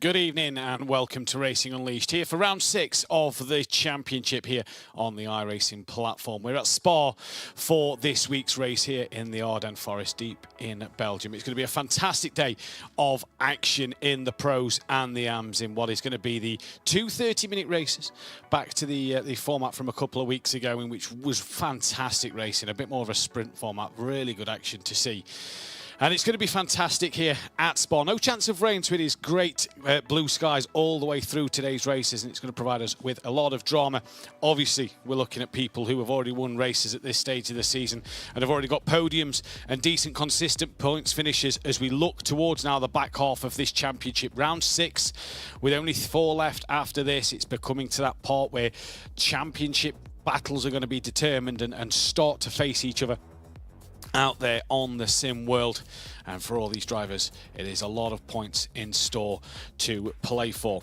Good evening and welcome to Racing Unleashed here for round 6 of the championship here on the iRacing platform. We're at Spa for this week's race here in the Ardennes Forest deep in Belgium. It's going to be a fantastic day of action in the pros and the AMs in what is going to be the two 30-minute races, back to the format from a couple of weeks ago, in which was fantastic racing, a bit more of a sprint format, really good action to see. And it's going to be fantastic here at Spa. No chance of rain, so it is great blue skies all the way through today's races, and it's going to provide us with a lot of drama. Obviously, we're looking at people who have already won races at this stage of the season and have already got podiums and decent, consistent points finishes as we look towards now the back half of this championship. Round 6, with only 4 left after this, it's becoming to that part where championship battles are going to be determined and start to face each other out there on the sim world. And for all these drivers, it is a lot of points in store to play for.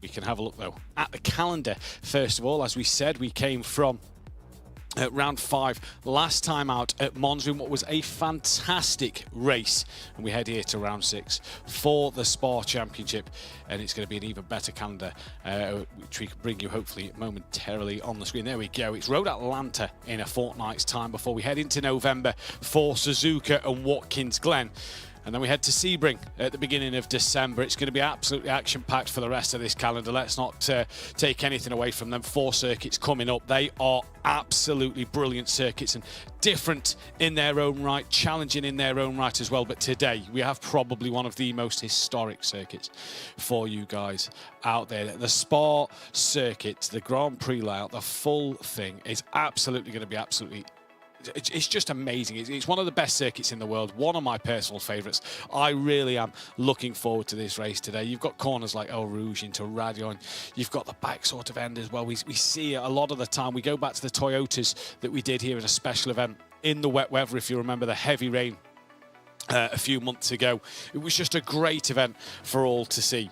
We can have a look though at the calendar. First of all, as we said, we came from round 5 last time out at Monza in what was a fantastic race, and we head here to round 6 for the Spa Championship, and it's going to be an even better calendar which we can bring you hopefully momentarily on the screen. There we go. It's Road Atlanta in a fortnight's time before we head into November for Suzuka and Watkins Glen. And then we head to Sebring at the beginning of December. It's going to be absolutely action-packed for the rest of this calendar. Let's not take anything away from them. 4 circuits coming up. They are absolutely brilliant circuits and different in their own right, challenging in their own right as well. But today, we have probably one of the most historic circuits for you guys out there. The Spa circuit, the Grand Prix layout, the full thing is absolutely going to be it's just amazing. It's one of the best circuits in the world, one of my personal favourites. I really am looking forward to this race today. You've got corners like Eau Rouge into Radion. You've got the back sort of end as well. We see a lot of the time. We go back to the Toyotas that we did here in a special event in the wet weather, if you remember the heavy rain a few months ago. It was just a great event for all to see.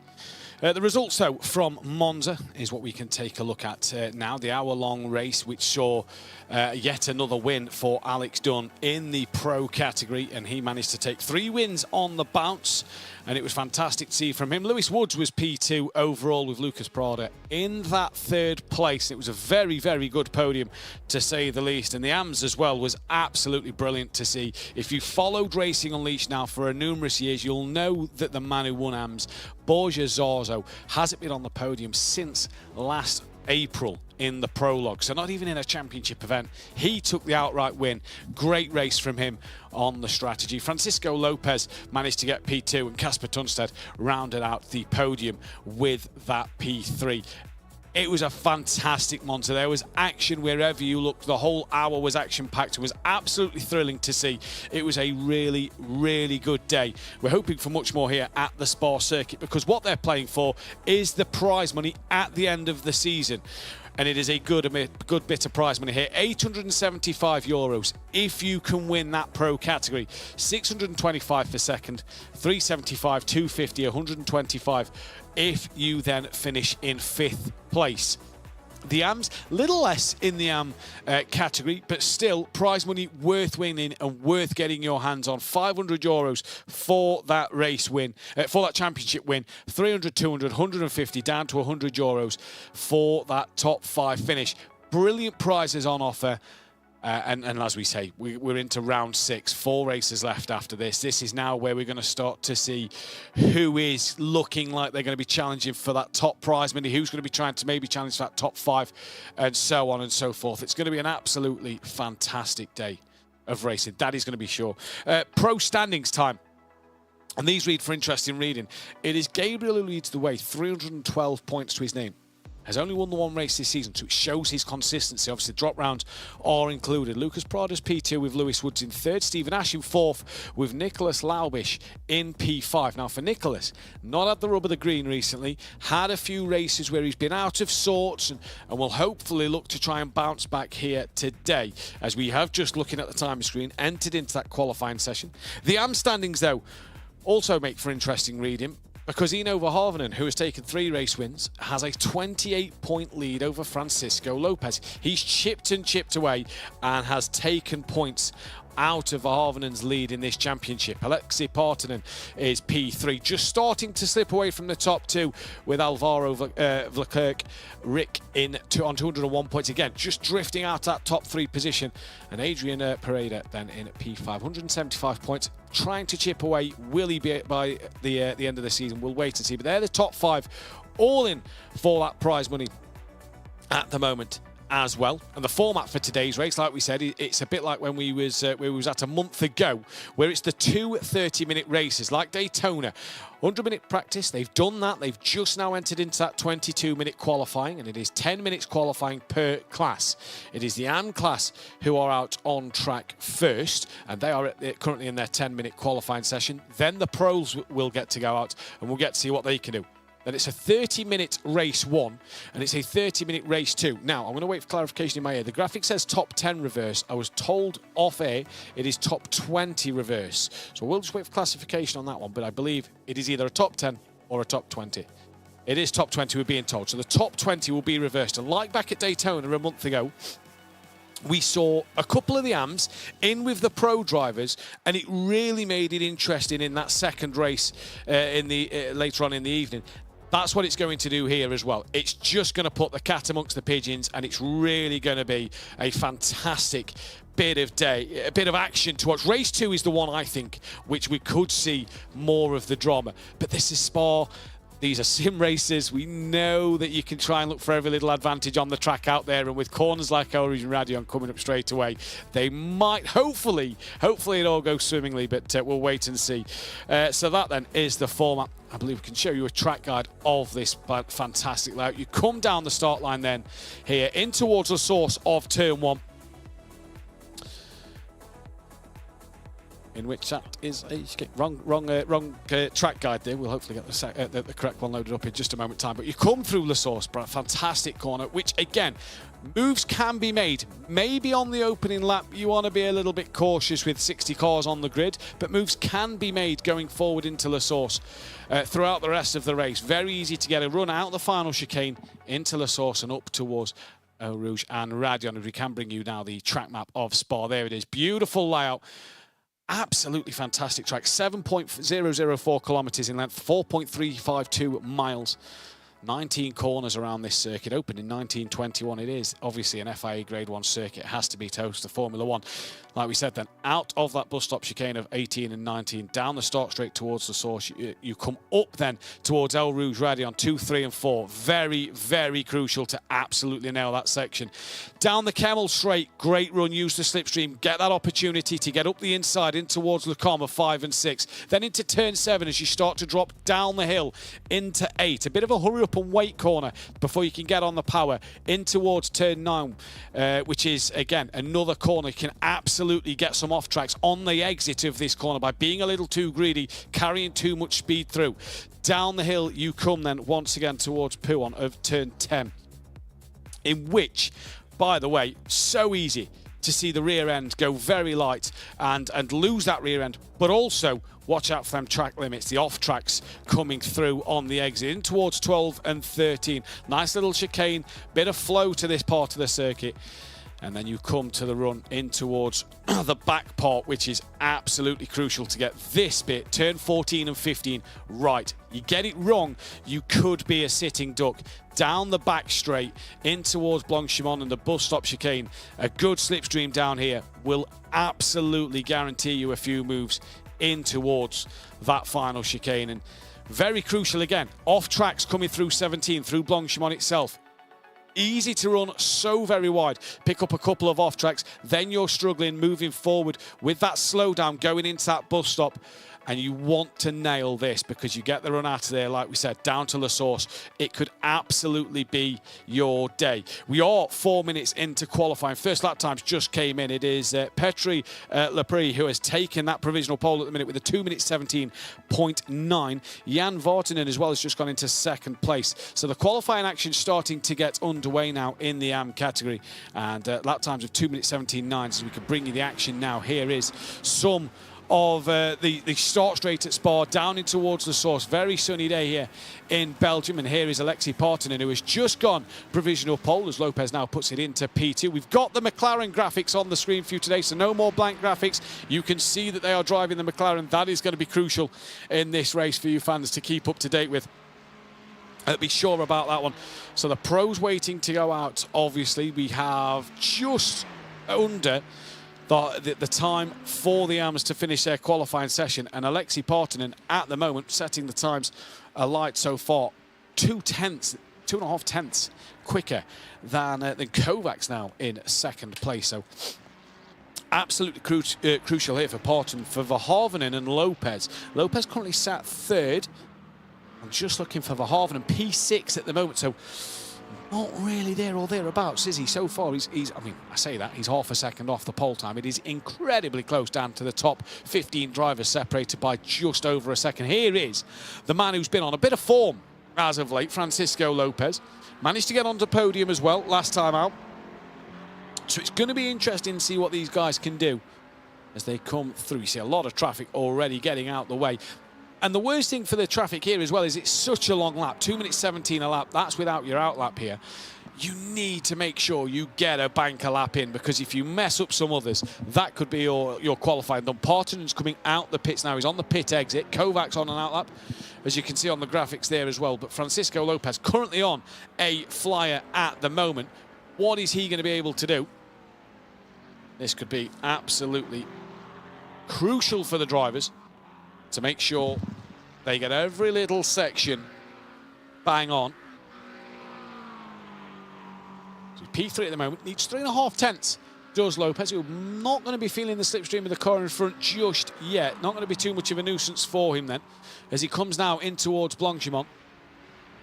The results, though, from Monza is what we can take a look at now. The hour-long race, which saw yet another win for Alex Dunn in the pro category, and he managed to take 3 wins on the bounce, and it was fantastic to see from him. Lewis Woods was P2 overall with Lucas Prada in that 3rd place. It was a very, very good podium, to say the least, and the AMS as well was absolutely brilliant to see. If you followed Racing Unleashed now for numerous years, you'll know that the man who won AMS, Borja Zarzo, hasn't been on the podium since last April in the prologue, so not even in a championship event. He took the outright win. Great race from him on the strategy. Francisco Lopez managed to get P2, and Casper Tunstead rounded out the podium with that P3. It was a fantastic Monza. There was action wherever you looked. The whole hour was action-packed. It was absolutely thrilling to see. It was a really, really good day. We're hoping for much more here at the Spa circuit, because what they're playing for is the prize money at the end of the season. And it is a good bit of prize money here. €875 if you can win that pro category. 625 for second, 375, 250, 125 if you then finish in 5th place. The AMs, little less in the AM category, but still prize money worth winning and worth getting your hands on. €500 for that race win, for that championship win. 300, 200, 150 down to €100 for that top 5 finish. Brilliant prizes on offer. And as we say, we're into round 6, 4 races left after this. This is now where we're going to start to see who is looking like they're going to be challenging for that top prize money, who's going to be trying to maybe challenge for that top 5, and so on and so forth. It's going to be an absolutely fantastic day of racing. That is going to be sure. Pro standings time. And these read for interesting reading. It is Gabriel who leads the way, 312 points to his name. Has only won the 1 race this season, so it shows his consistency. Obviously, drop rounds are included. Lucas Prada's P2 with Lewis Woods in 3rd. Stephen Ash in 4th with Nicholas Laubish in P5. Now, for Nicholas, not had the rub of the green recently. Had a few races where he's been out of sorts and will hopefully look to try and bounce back here today. As we have, just looking at the time screen, entered into that qualifying session. The AM standings, though, also make for interesting reading, because Eno Verhoeven, who has taken 3 race wins, has a 28-point lead over Francisco Lopez. He's chipped and chipped away and has taken points out of Harvenen's lead in this championship. Alexei Partanen is P3, just starting to slip away from the top two with Alvaro Vlkirk Rick on 201 points. Again, just drifting out that top three position. And Adrian Pereira then in P5, 175 points, trying to chip away. Will he be by the end of the season? We'll wait and see. But they're the top five, all in for that prize money at the moment as well. And the format for today's race, like we said, it's a bit like when we was at a month ago, where it's the two 30-minute races like Daytona. 100-minute practice, they've done that. They've just now entered into that 22-minute qualifying, and it is 10 minutes qualifying per class. It is the AM class who are out on track first, and they are currently in their 10-minute qualifying session. Then the pros will get to go out, and we'll get to see what they can do. Then it's a 30-minute race one, and it's a 30-minute race two. Now, I'm going to wait for clarification in my ear. The graphic says top 10 reverse. I was told off air it is top 20 reverse. So we'll just wait for classification on that one, but I believe it is either a top 10 or a top 20. It is top 20, we're being told. So the top 20 will be reversed. And like back at Daytona a month ago, we saw a couple of the AMs in with the pro drivers, and it really made it interesting in that second race later on in the evening. That's what it's going to do here as well. It's just going to put the cat amongst the pigeons, and it's really going to be a fantastic bit of action to watch. Race 2 is the one, I think, which we could see more of the drama. But this is Spa. These are sim races. We know that you can try and look for every little advantage on the track out there, and with corners like El Rouge and Radion coming up straight away, they might, hopefully it all goes swimmingly, but we'll wait and see. So that then is the format. I believe we can show you a track guide of this fantastic layout. You come down the start line then here in towards the source of turn 1, in which that is a wrong track guide there. We'll hopefully get the correct one loaded up in just a moment time. But you come through La Source, a fantastic corner, which again, moves can be made. Maybe on the opening lap, you want to be a little bit cautious with 60 cars on the grid, but moves can be made going forward into La Source throughout the rest of the race. Very easy to get a run out the final chicane into La Source and up towards Eau Rouge and Radion. As we can bring you now the track map of Spa. There it is. Beautiful layout. Absolutely fantastic track. 7.004 kilometers in length, 4.352 miles. 19 corners around this circuit. Opened in 1921. It is obviously an FIA Grade 1 circuit. It has to be toast to Formula 1. Like we said then, out of that bus stop chicane of 18 and 19, down the start straight towards the source, you come up then towards El Rouge Radion 2, 3 and 4. Very, very crucial to absolutely nail that section. Down the Kemmel straight, great run, use the slipstream, get that opportunity to get up the inside in towards Le Combe 5 and 6. Then into turn 7 as you start to drop down the hill into 8. A bit of a hurry up and wait corner before you can get on the power in towards turn 9, which is again another corner. You can absolutely get some off tracks on the exit of this corner by being a little too greedy, carrying too much speed through. Down the hill you come then once again towards Pouhon of turn 10, in which, by the way, so easy to see the rear end go very light and lose that rear end, but also watch out for them track limits, the off tracks coming through on the exit in towards 12 and 13. Nice little chicane, bit of flow to this part of the circuit. And then you come to the run in towards the back part, which is absolutely crucial to get this bit, turn 14 and 15, right. You get it wrong, you could be a sitting duck. Down the back straight, in towards Blanchimont and the bus stop chicane. A good slipstream down here will absolutely guarantee you a few moves in towards that final chicane. And very crucial again, off tracks coming through 17, through Blanchimont itself. Easy to run, so very wide. Pick up a couple of off tracks, then you're struggling moving forward with that slowdown going into that bus stop. And you want to nail this because you get the run out of there, like we said, down to La Source. It could absolutely be your day. We are 4 minutes into qualifying. First lap times just came in. It is Petri Lepre who has taken that provisional pole at the minute with a 2 minutes 17.9. Jan Vartinen as well has just gone into second place. So the qualifying action starting to get underway now in the AM category. And lap times of 2 minutes 17.9. So we can bring you the action now. Here is some of the start straight at Spa, down in towards the source. Very sunny day here in Belgium, and here is Alexei Partonen, who has just gone provisional pole as Lopez now puts it into P2. We've got the McLaren graphics on the screen for you today, so no more blank graphics. You can see that they are driving the McLaren. That is going to be crucial in this race for you fans to keep up to date with. Be sure about that one. So the pros waiting to go out. Obviously, we have just under the time for the AMs to finish their qualifying session, and Alexei Partonen at the moment setting the times alight so far 2.5 tenths quicker than Kovacs now in second place. So absolutely crucial here for Partonen, for Verhoeven and Lopez. Lopez currently sat third. I'm just looking for Verhoeven, P6 at the moment, so not really there or thereabouts, is he? So far, I mean, I say that, he's half a second off the pole time. It is incredibly close down to the top 15 drivers, separated by just over a second. Here is the man who's been on a bit of form as of late, Francisco Lopez. Managed to get onto podium as well last time out. So it's going to be interesting to see what these guys can do as they come through. You see a lot of traffic already getting out the way. And the worst thing for the traffic here as well is it's such a long lap, 2 minutes 17 a lap. That's without your out lap here. You need to make sure you get a banker lap in, because if you mess up some others, that could be your qualifying done. Partonen's coming out the pits now. He's on the pit exit. Kovacs on an out lap, as you can see on the graphics there as well. But Francisco Lopez currently on a flyer at the moment. What is he going to be able to do? This could be absolutely crucial for the drivers to make sure they get every little section bang on. So P3 at the moment, needs 3.5 tenths. Does Lopez, who's not going to be feeling the slipstream of the car in front just yet. Not going to be too much of a nuisance for him then, as he comes now in towards Blanchimont.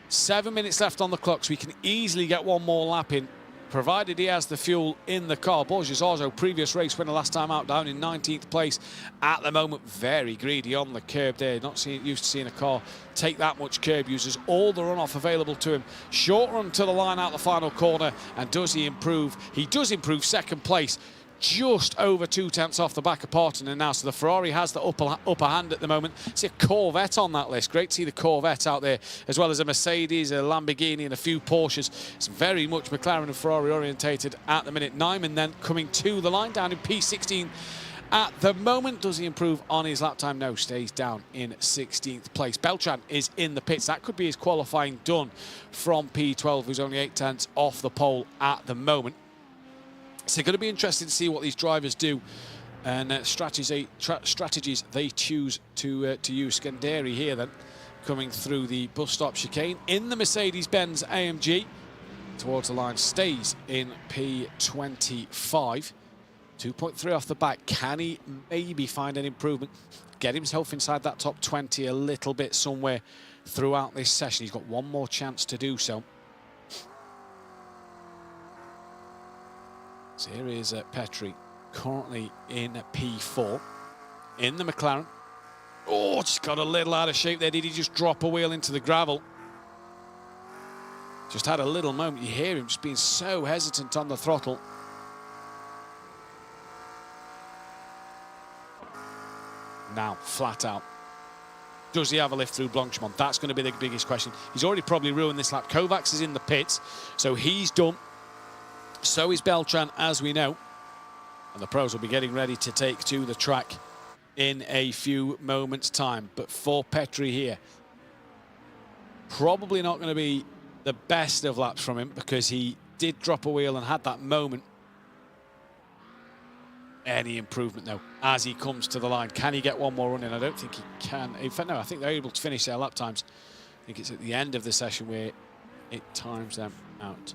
7 minutes left on the clock, so he can easily get one more lap in, provided he has the fuel in the car. Borges Arzo, previous race winner last time out, down in 19th place. At the moment, very greedy on the curb there. Not used to seeing a car take that much curb. Uses all the runoff available to him. Short run to the line out the final corner. And does he improve? He does improve, second place. Just over 2 tenths off the back of Partonen now, so the Ferrari has the upper hand at the moment. See a Corvette on that list. Great to see the Corvette out there, as well as a Mercedes, a Lamborghini and a few Porsches. It's very much McLaren and Ferrari orientated at the minute. Nyman then coming to the line, down in P16 at the moment. Does he improve on his lap time? No, stays down in 16th place. Beltran is in the pits. That could be his qualifying done from P12, who's only 8 tenths off the pole at the moment. So going to be interesting to see what these drivers do and strategies they choose to use. Scanderi here then, coming through the bus stop chicane in the Mercedes-Benz AMG towards the line, stays in P25. 2.3 off the back. Can he maybe find an improvement? Get himself inside that top 20 a little bit somewhere throughout this session. He's got one more chance to do so. So here is Petri, currently in P4, in the McLaren. Oh, just got a little out of shape there. Did he just drop a wheel into the gravel? Just had a little moment. You hear him just being so hesitant on the throttle. Now, flat out. Does he have a lift through Blanchimont? That's going to be the biggest question. He's already probably ruined this lap. Kovacs is in the pits, so he's done. So is Beltran, as we know. And the pros will be getting ready to take to the track in a few moments' time. But for Petri here, probably not going to be the best of laps from him, because he did drop a wheel and had that moment. Any improvement, though, as he comes to the line? Can he get one more run in? I don't think he can. In fact, no, I think they're able to finish their lap times. I think it's at the end of the session where it times them out.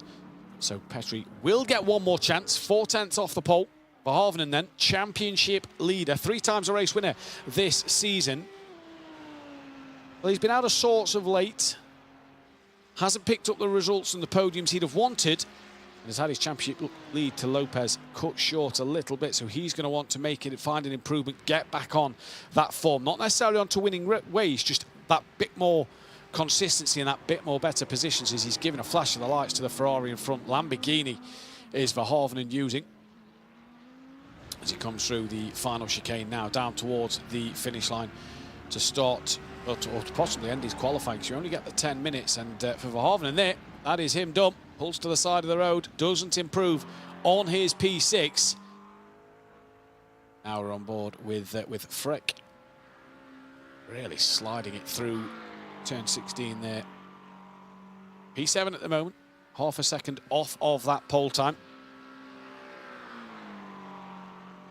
So Petri will get one more chance. 4 tenths off the pole. Verhoeven then, championship leader, 3 times a race winner this season. Well, he's been out of sorts of late. Hasn't picked up the results and the podiums he'd have wanted. And has had his championship lead to Lopez cut short a little bit. So he's going to want to make it, find an improvement, get back on that form. Not necessarily onto winning ways, just that bit more consistency and that bit more better positions, as he's giving a flash of the lights to the Ferrari in front. Lamborghini is Verhoeven using. as he comes through the final chicane now, down towards the finish line to start, or to possibly end his qualifying, because you only get the 10 minutes. And for Verhoeven there, that is him done. Pulls to the side of the road, doesn't improve on his P6. Now we're on board with Freck. Really sliding it through turn 16 there. P7 at the moment, half a second off of that pole time.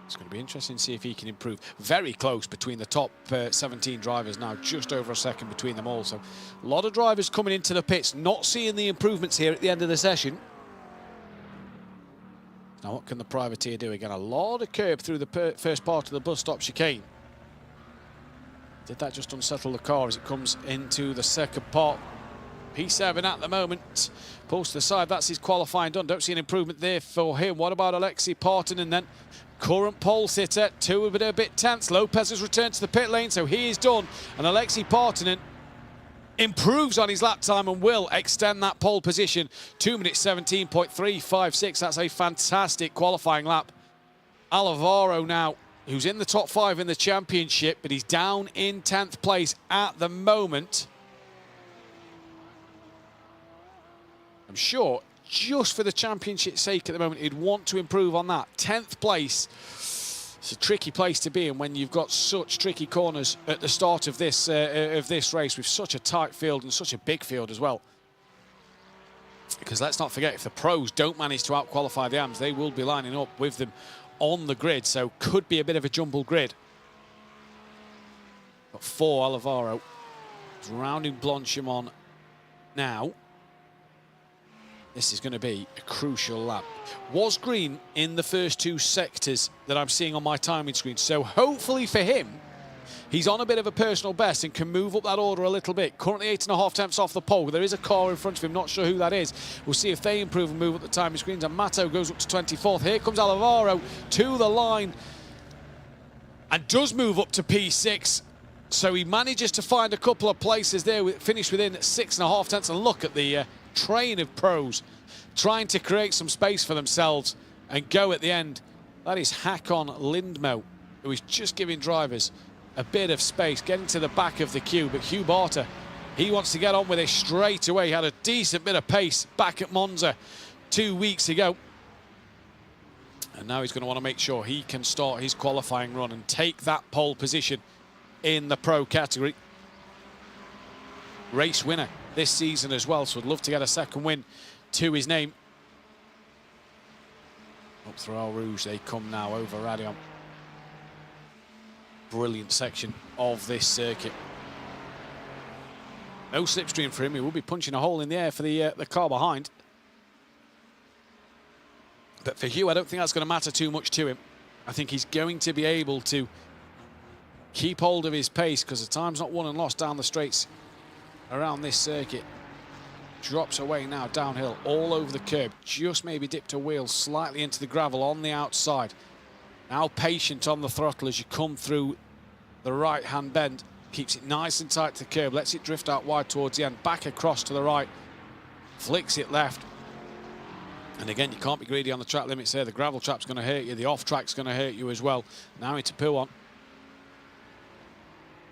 It's going to be interesting to see if he can improve. Very close between the top 17 drivers now, just over a second between them all. So a lot of drivers coming into the pits, not seeing the improvements here at the end of the session. Now what can the privateer do? Again, a lot of curb through the first part of the bus stop chicane. Did that just unsettle the car as it comes into the second part? P7 at the moment, pulls to the side, that's his qualifying done. Don't see an improvement there for him. What about Alexei Partanen then? Current pole sitter, two a bit tense. Lopez has returned to the pit lane, so he is done. And Alexei Partanen improves on his lap time and will extend that pole position. 2 minutes 17.356, that's a fantastic qualifying lap. Alvaro now, who's in the top 5 in the championship, but he's down in 10th place at the moment. I'm sure, just for the championship's sake at the moment, he'd want to improve on that. 10th place, it's a tricky place to be in when you've got such tricky corners at the start of this race, with such a tight field and such a big field as well. Because let's not forget, if the pros don't manage to out-qualify the AMs, they will be lining up with them on the grid, so could be a bit of a jumble grid. But for Alvaro, rounding Blanchimont now. This is going to be a crucial lap. Was green in the first 2 sectors that I'm seeing on my timing screen, so hopefully for him, he's on a bit of a personal best and can move up that order a little bit. Currently 8.5 tenths off the pole. There is a car in front of him, not sure who that is. We'll see if they improve and move up the timing screens. And Mato goes up to 24th. Here comes Alvaro to the line and does move up to P6. So he manages to find a couple of places there, finish within 6.5 tenths. And look at the train of pros trying to create some space for themselves and go at the end. That is Hakon Lindmo, who is just giving drivers a bit of space, getting to the back of the queue. But Hugh Barter, he wants to get on with it straight away. He had a decent bit of pace back at Monza 2 weeks ago. And now he's going to want to make sure he can start his qualifying run and take that pole position in the pro category. Race winner this season as well, so would love to get a second win to his name. Up through Eau Rouge they come now, over Radion. Brilliant section of this circuit. No slipstream for him. He will be punching a hole in the air for the car behind. But for Hugh, I don't think that's going to matter too much to him. I think he's going to be able to keep hold of his pace, because the time's not won and lost down the straights around this circuit. Drops away now downhill all over the curb, just maybe dipped a wheel slightly into the gravel on the outside. Now patient on the throttle as you come through the right hand bend, keeps it nice and tight to the curb, lets it drift out wide towards the end, back across to the right, flicks it left. And again, you can't be greedy on the track limits there. The gravel trap's going to hurt you, the off track's going to hurt you as well. Now into Pouon.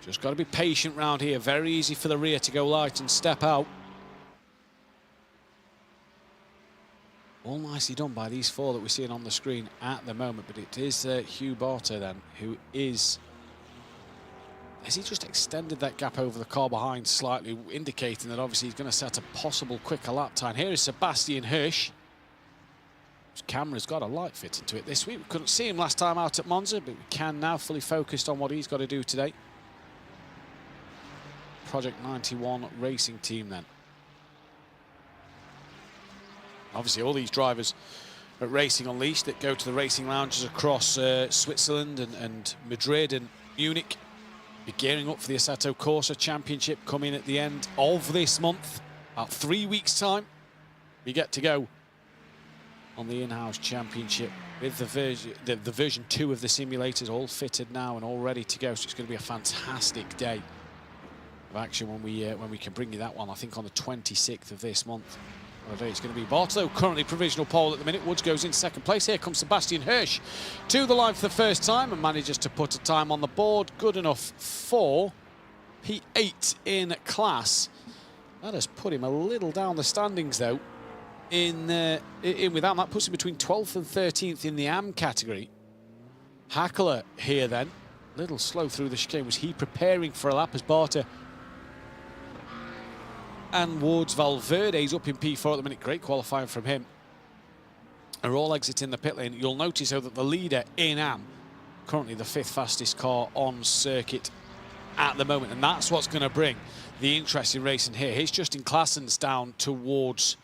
Just got to be patient round here. Very easy for the rear to go light and step out. All nicely done by these 4 that we're seeing on the screen at the moment. But it is Hugh Barter then, who is... Has he just extended that gap over the car behind slightly, indicating that obviously he's going to set a possible quicker lap time. Here is Sebastian Hirsch. His camera's got a light fitted to it this week. We couldn't see him last time out at Monza, but we can now, fully focused on what he's got to do today. Project 91 racing team then. Obviously all these drivers at Racing Unleashed that go to the racing lounges across Switzerland and Madrid and Munich, be gearing up for the Assetto Corsa Championship coming at the end of this month. About 3 weeks time, we get to go on the in-house championship with the version 2 of the simulators all fitted now and all ready to go. So it's going to be a fantastic day of action when we can bring you that one. I think on the 26th of this month. Well, it's going to be Bartow, currently provisional pole at the minute. Woods goes in second place. Here comes Sebastian Hirsch to the line for the first time and manages to put a time on the board. Good enough for P8 in class. That has put him a little down the standings, though. In without that, puts him between 12th and 13th in the AM category. Hackler here then. Little slow through the chicane. Was he preparing for a lap as Bartow and Woods? Valverde's up in P4 at the minute. Great qualifying from him. Are all exiting the pit lane. You'll notice, though, that the leader in AM, currently the 5th fastest car on circuit at the moment, and that's what's going to bring the interest in racing here. Here's Justin Claessens down towards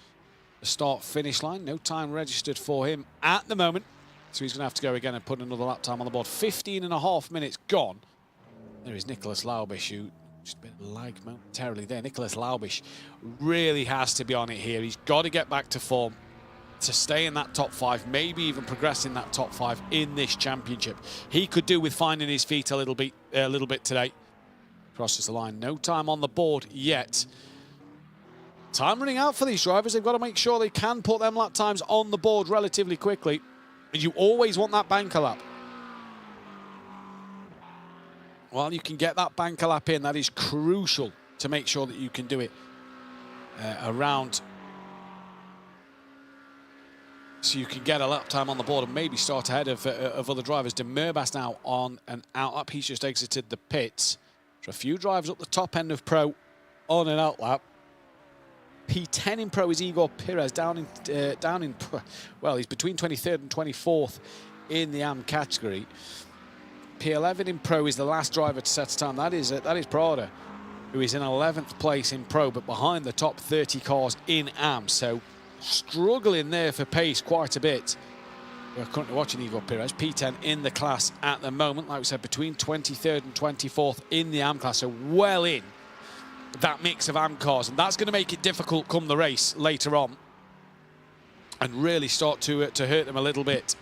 the start-finish line. No time registered for him at the moment, so he's going to have to go again and put another lap time on the board. 15.5 minutes gone. There is Nicholas Laubisch, who just a bit of lag momentarily there. Nicholas Laubisch really has to be on it here. He's got to get back to form to stay in that top 5, maybe even progress in that top 5 in this championship. He could do with finding his feet a little bit today. Crosses the line. No time on the board yet. Time running out for these drivers. They've got to make sure they can put them lap times on the board relatively quickly. And you always want that banker lap. Well, you can get that banker lap in. That is crucial to make sure that you can do it around. So you can get a lap time on the board and maybe start ahead of other drivers. De Murbas now on an out lap. He's just exited the pits. So a few drivers up the top end of Pro on an out lap. P10 in Pro is Igor Perez down in well, he's between 23rd and 24th in the AM category. P11 in Pro is the last driver to set a time. That is Prada, who is in 11th place in Pro, but behind the top 30 cars in AM. So struggling there for pace quite a bit. We're currently watching Igor Perez, P10 in the class at the moment. Like we said, between 23rd and 24th in the AM class, so well in that mix of AM cars. And that's going to make it difficult come the race later on and really start to hurt them a little bit.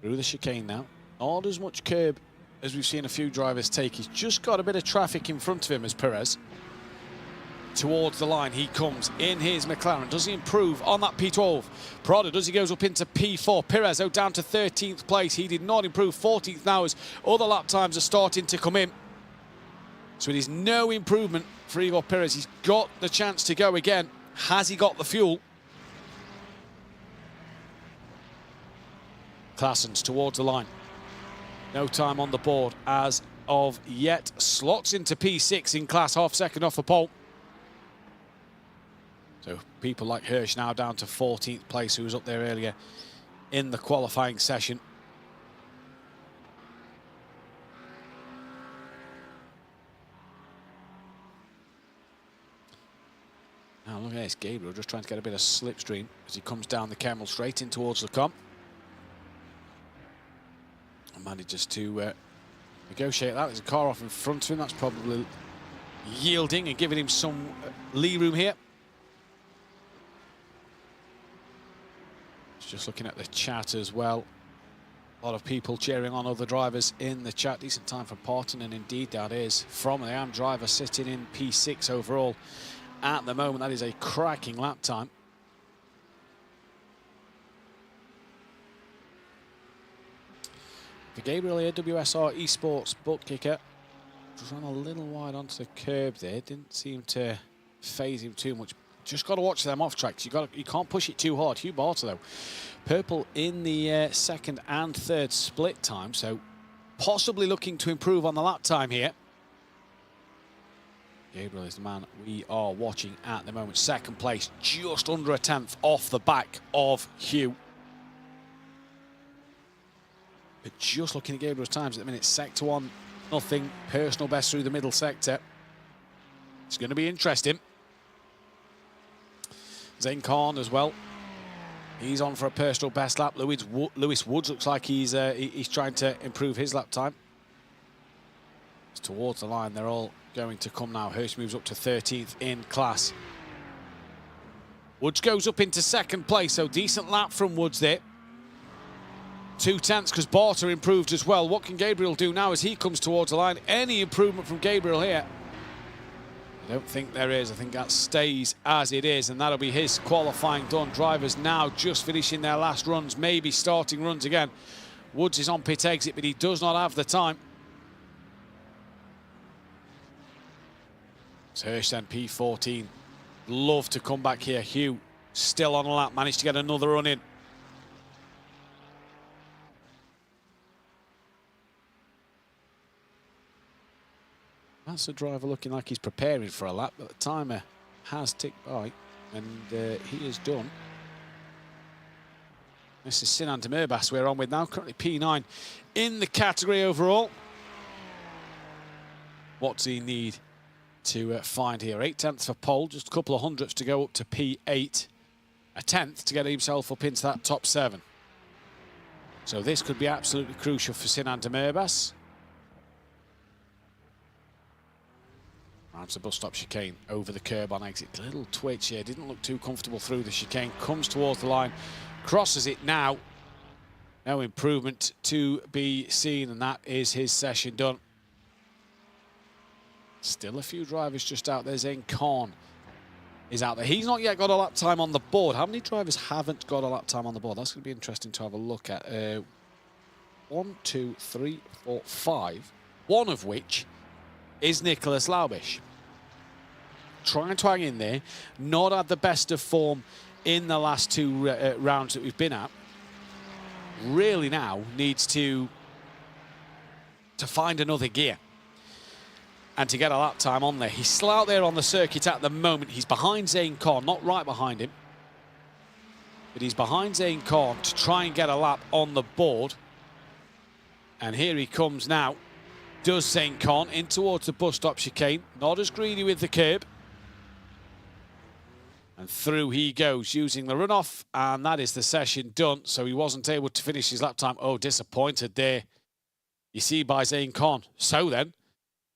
Through the chicane now. Not as much curb as we've seen a few drivers take. He's just got a bit of traffic in front of him as Perez. Towards the line he comes in his McLaren. Does he improve on that P12? Prada does. He goes up into P4. Perez, oh, down to 13th place. He did not improve. 14th now as other lap times are starting to come in. So it is no improvement for Igor Perez. He's got the chance to go again. Has he got the fuel? Claessens towards the line. No time on the board as of yet. Slots into P6 in class, half second off the pole. So people like Hirsch now down to 14th place, who was up there earlier in the qualifying session. Now look at this, Gabriel just trying to get a bit of slipstream as he comes down the Kemmel straight in towards the comp. And manages to negotiate that. There's a car off in front of him. That's probably yielding and giving him some lee room here. Just looking at the chat as well. A lot of people cheering on other drivers in the chat. Decent time for Parton, and indeed that is from the AM driver sitting in P6 overall at the moment. That is a cracking lap time. For Gabriel here, WSR Esports butt kicker. Just ran a little wide onto the curb there. Didn't seem to phase him too much. Just got to watch them off tracks. You can't push it too hard. Hugh Bartow, though, purple in the second and third split time, so possibly looking to improve on the lap time here. Gabriel is the man we are watching at the moment. Second place, just under a tenth off the back of Hugh. But just looking at Gabriel's times at the minute, sector one, nothing. Personal best through the middle sector. It's going to be interesting. Zane Khan as well. He's on for a personal best lap. Lewis Woods looks like he's trying to improve his lap time. It's towards the line. They're all going to come now. Hirsch moves up to 13th in class. Woods goes up into second place, so decent lap from Woods there. 2/10 because Barter improved as well. What can Gabriel do now as he comes towards the line? Any improvement from Gabriel here? I don't think there is. I think that stays as it is, and that'll be his qualifying done. Drivers now just finishing their last runs, maybe starting runs again. Woods is on pit exit, but he does not have the time. It's Hirsch then, P14. Love to come back here. Hugh still on a lap, managed to get another run in. That's the driver looking like he's preparing for a lap, but the timer has ticked by, and he is done. This is Sinan Demirbas we're on with now, currently P9 in the category overall. What does he need to find here? 8/10 for pole, just a couple of hundredths to go up to P8. A 10th to get himself up into that top 7. So this could be absolutely crucial for Sinan Demirbas. Rounds the bus stop chicane over the curb on exit. A little twitch here, didn't look too comfortable through the chicane. Comes towards the line, crosses it now. No improvement to be seen, and that is his session done. Still a few drivers just out there. Zane Khan is out there. He's not yet got a lap time on the board. How many drivers haven't got a lap time on the board? That's going to be interesting to have a look at. 1, 2, 3, 4, 5. One of which is Nicholas Laubish. Trying to hang in there. Not had the best of form in the last 2 rounds that we've been at. Really now needs to find another gear and to get a lap time on there. He's still out there on the circuit at the moment. He's behind Zane Khan, not right behind him, but he's behind Zane Khan to try and get a lap on the board. And here he comes now. Does Zane Khan in towards the bus stop chicane. Not as greedy with the curb. And through he goes using the runoff, and that is the session done. So he wasn't able to finish his lap time. Oh, disappointed there, you see, by Zane Khan. So then,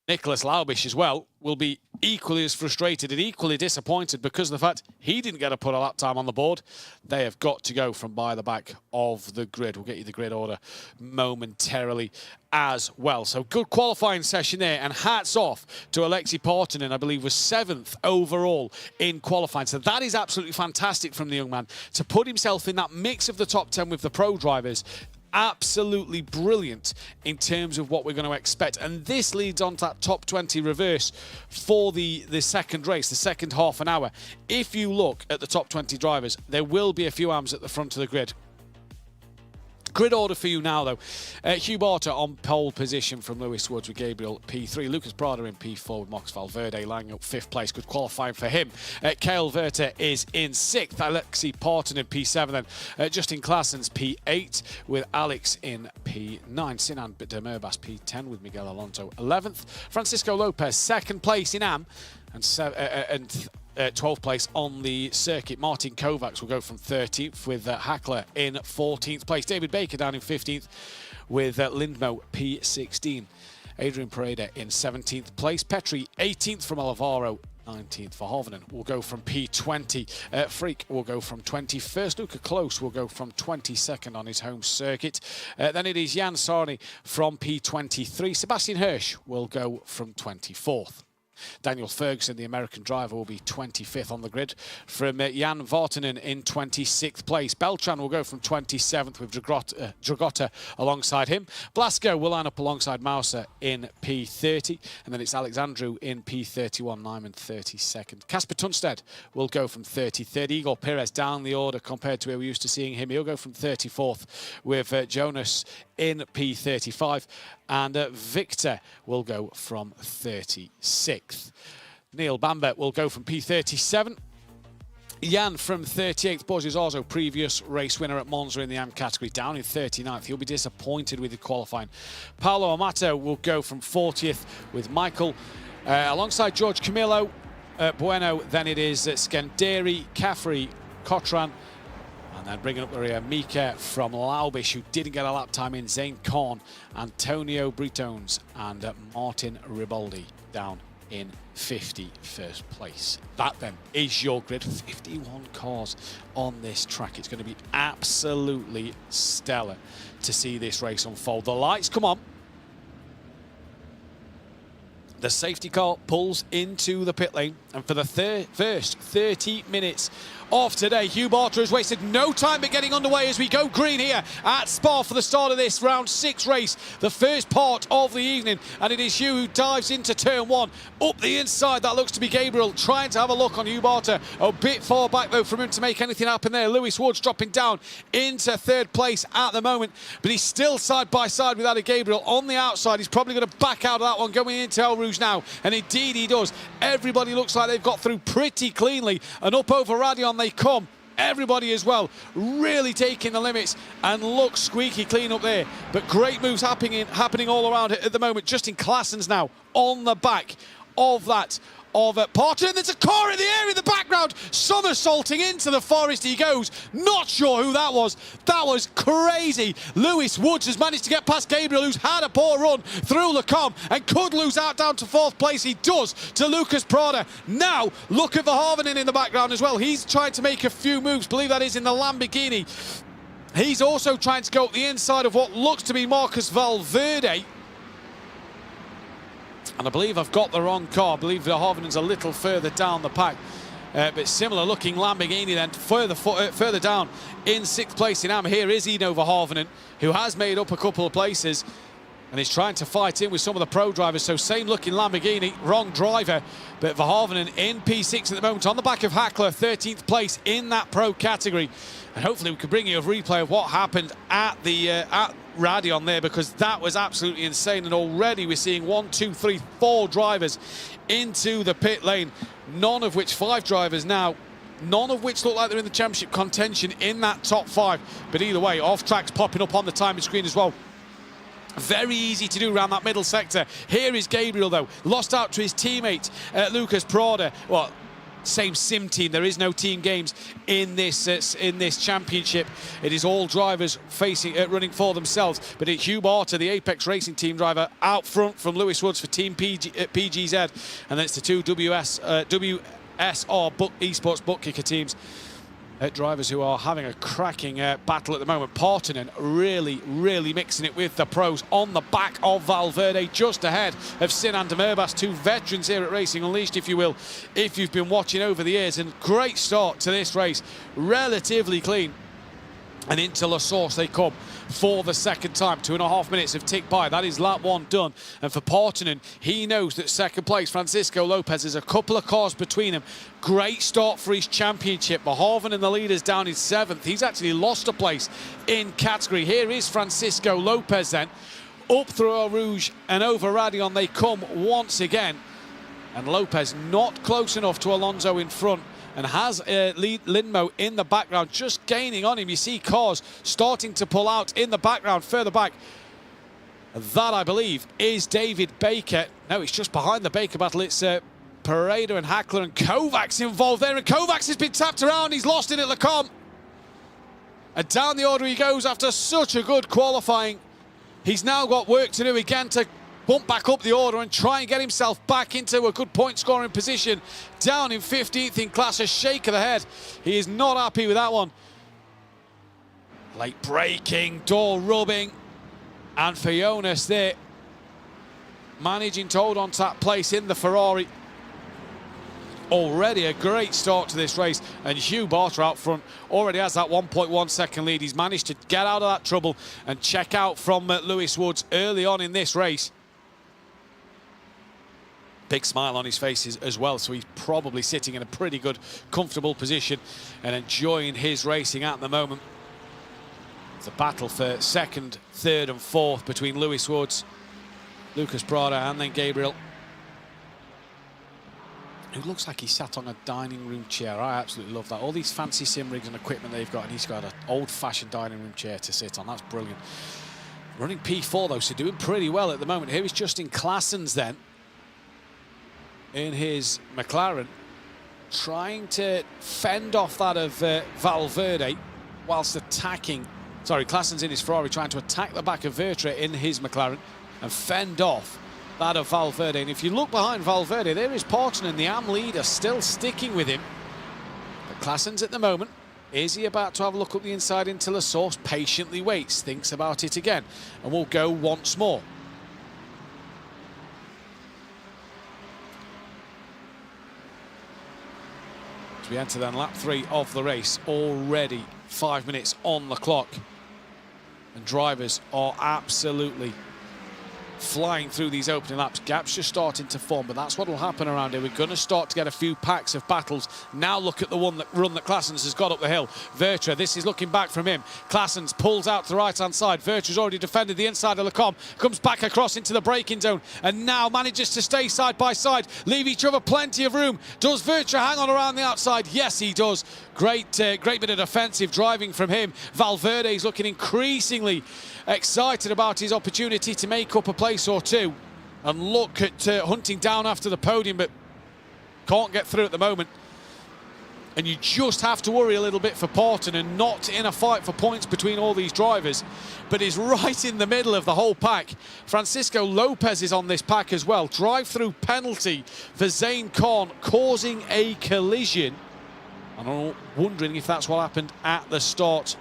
Nicholas Laubish as well will be equally as frustrated and equally disappointed because of the fact he didn't get to put a lap time on the board. They have got to go from by the back of the grid. We'll get you the grid order momentarily as well. So good qualifying session there, and hats off to Alexi Partonen, I believe was 7th overall in qualifying. So that is absolutely fantastic from the young man to put himself in that mix of the top 10 with the pro drivers. Absolutely brilliant in terms of what we're going to expect, and this leads on to that top 20 reverse for the second race, the second half an hour. If you look at the top 20 drivers, there will be a few AMs at the front of the grid. Grid order for you now, though. Hugh Barter on pole position from Lewis Woods with Gabriel P3. Lucas Prada in P4 with Mox Valverde lining up 5th place. Good qualifying for him. Kale Verter is in 6th. Alexi Parton in P7 then. Justin Klaassen's P8 with Alex in P9. Sinan Demirbas P10 with Miguel Alonso 11th. Francisco Lopez 2nd place in AM and 12th place on the circuit. Martin Kovacs will go from 13th with Hackler in 14th place. David Baker down in 15th with Lindmo P16. Adrian Pereira in 17th place. Petri 18th from Alvaro. 19th for Hovenen will go from P20. Freak will go from 21st. Luca Close will go from 22nd on his home circuit. Then it is Jan Sarni from P23. Sebastian Hirsch will go from 24th. Daniel Ferguson, the American driver, will be 25th on the grid from Jan Vartanen in 26th place. Beltran will go from 27th with Dragotta alongside him. Blasco will line up alongside Mauser in P30, and then it's Alexandru in P31, Nyman 32nd. Casper Tunstead will go from 33rd. Igor Perez down the order compared to where we're used to seeing him. He'll go from 34th with Jonas in P35, and Victor will go from 36th. Neil Bamber will go from P37. Jan from 38th. Borges Arzo, previous race winner at Monza in the AM category, down in 39th. He'll be disappointed with the qualifying. Paolo Amato will go from 40th with Michael alongside George Camillo, Bueno. Then it is Scanderi, Caffrey, Cotran. And then bringing up the rear, Mika from Laubish, who didn't get a lap time in. Zane Khan, Antonio Britones, and Martin Riboldi down in 51st place. That then is your grid. 51 cars on this track. It's going to be absolutely stellar to see this race unfold. The lights come on. The safety car pulls into the pit lane, and for the first 30 minutes of today, Hugh Barter has wasted no time but getting underway as we go green here at Spa for the start of this round 6 race, the first part of the evening. And it is Hugh who dives into turn 1 up the inside. That looks to be Gabriel trying to have a look on Hugh Barter. A bit far back though from him to make anything happen there. Lewis Woods dropping down into 3rd place at the moment, but he's still side by side with Adi Gabriel on the outside. He's probably going to back out of that one going into El Rouge now, and indeed he does. Everybody looks like they've got through pretty cleanly, and up over Radion they come. Everybody as well, really taking the limits, and looks squeaky clean up there. But great moves happening all around it at the moment. Justin Claessens now on the back of that of Porter, and there's a car in the air in the background, somersaulting into the forest he goes. Not sure who that was. That was crazy. Lewis Woods has managed to get past Gabriel, who's had a poor run through Lecombe and could lose out down to 4th place. He does to Lucas Prada. Now look at Verhoeven in the background as well. He's trying to make a few moves, believe that is in the Lamborghini. He's also trying to go up the inside of what looks to be Marcus Valverde. And I believe I've got the wrong car. I believe Verhoeven's a little further down the pack. But similar looking Lamborghini then further down in 6th place in AM. Here is Eno Verhoeven, who has made up a couple of places and is trying to fight in with some of the pro drivers. So same looking Lamborghini, wrong driver, but Verhoeven in P6 at the moment on the back of Hackler, 13th place in that pro category. And hopefully we can bring you a replay of what happened at the at Radion there, because that was absolutely insane. And already we're seeing 1, 2, 3, 4 drivers into the pit lane, none of which 5 drivers now, none of which look like they're in the championship contention in that top 5. But either way, off tracks popping up on the timing screen as well. Very easy to do around that middle sector. Here is Gabriel though, lost out to his teammate Lucas Prada. Well, same sim team. There is no team games in this championship. It is all drivers running for themselves. But it's Hugh Barter, the Apex Racing team driver, out front from Lewis Woods for Team PGZ, and then it's the 2 WSR esports book kicker teams. Drivers who are having a cracking battle at the moment. Partonen really mixing it with the pros on the back of Valverde, just ahead of Sinan Demerbas, 2 veterans here at Racing Unleashed, if you will, if you've been watching over the years. And great start to this race, relatively clean. And into La Source they come for the 2nd time. 2.5 minutes have ticked by. That is lap 1 done. And for Partonen, he knows that 2nd place, Francisco Lopez, is a couple of cars between them. Great start for his championship. Verhoeven and the leaders down in 7th. He's actually lost a place in category. Here is Francisco Lopez then. Up through El Rouge and over Radion they come once again. And Lopez not close enough to Alonso in front, and has Lindmo in the background, just gaining on him. You see cars starting to pull out in the background, further back. That, I believe, is David Baker. No, it's just behind the Baker battle. It's Paredo and Hackler, and Kovacs involved there. And Kovacs has been tapped around. He's lost it at Lecombe. And down the order he goes after such a good qualifying. He's now got work to do again to bump back up the order and try and get himself back into a good point scoring position. Down in 15th in class, a shake of the head. He is not happy with that one. Late braking, door rubbing, and for Jonas there, managing to hold on to that place in the Ferrari. Already a great start to this race, and Hugh Barter out front already has that 1.1 second lead. He's managed to get out of that trouble and check out from Lewis Woods early on in this race. Big smile on his face as well, so he's probably sitting in a pretty good, comfortable position and enjoying his racing at the moment. It's a battle for 2nd, 3rd and 4th between Lewis Woods, Lucas Prada and then Gabriel, who looks like he sat on a dining room chair. I absolutely love that. All these fancy sim rigs and equipment they've got, and he's got an old-fashioned dining room chair to sit on. That's brilliant. Running P4 though, so doing pretty well at the moment. Here is Justin Claessens then, in his McLaren, trying to fend off that of Valverde whilst attacking. Sorry, Claessen's in his Ferrari trying to attack the back of Vertra in his McLaren and fend off that of Valverde. And if you look behind Valverde, there is Porton and the AM leader still sticking with him. But Claessen's at the moment. Is he about to have a look up the inside into La Source? Patiently waits, thinks about it again, and will go once more. As we enter then lap 3 of the race, already 5 minutes on the clock. And drivers are absolutely flying through these opening laps. Gaps just starting to form, but that's what will happen around here. We're going to start to get a few packs of battles. Now look at the run that Claessens has got up the hill. Vertra, this is looking back from him. Claessens pulls out to the right-hand side. Vertra's already defended the inside of Lecombe, comes back across into the braking zone, and now manages to stay side by side, leave each other plenty of room. Does Vertra hang on around the outside? Yes, he does. Great bit of defensive driving from him. Valverde's looking increasingly excited about his opportunity to make up a place or two, and look at hunting down after the podium, but can't get through at the moment. And you just have to worry a little bit for Porton, and not in a fight for points between all these drivers, but is right in the middle of the whole pack. Francisco Lopez is on this pack as well. Drive-through penalty for Zane Khan, causing a collision. And I'm wondering if that's what happened at the start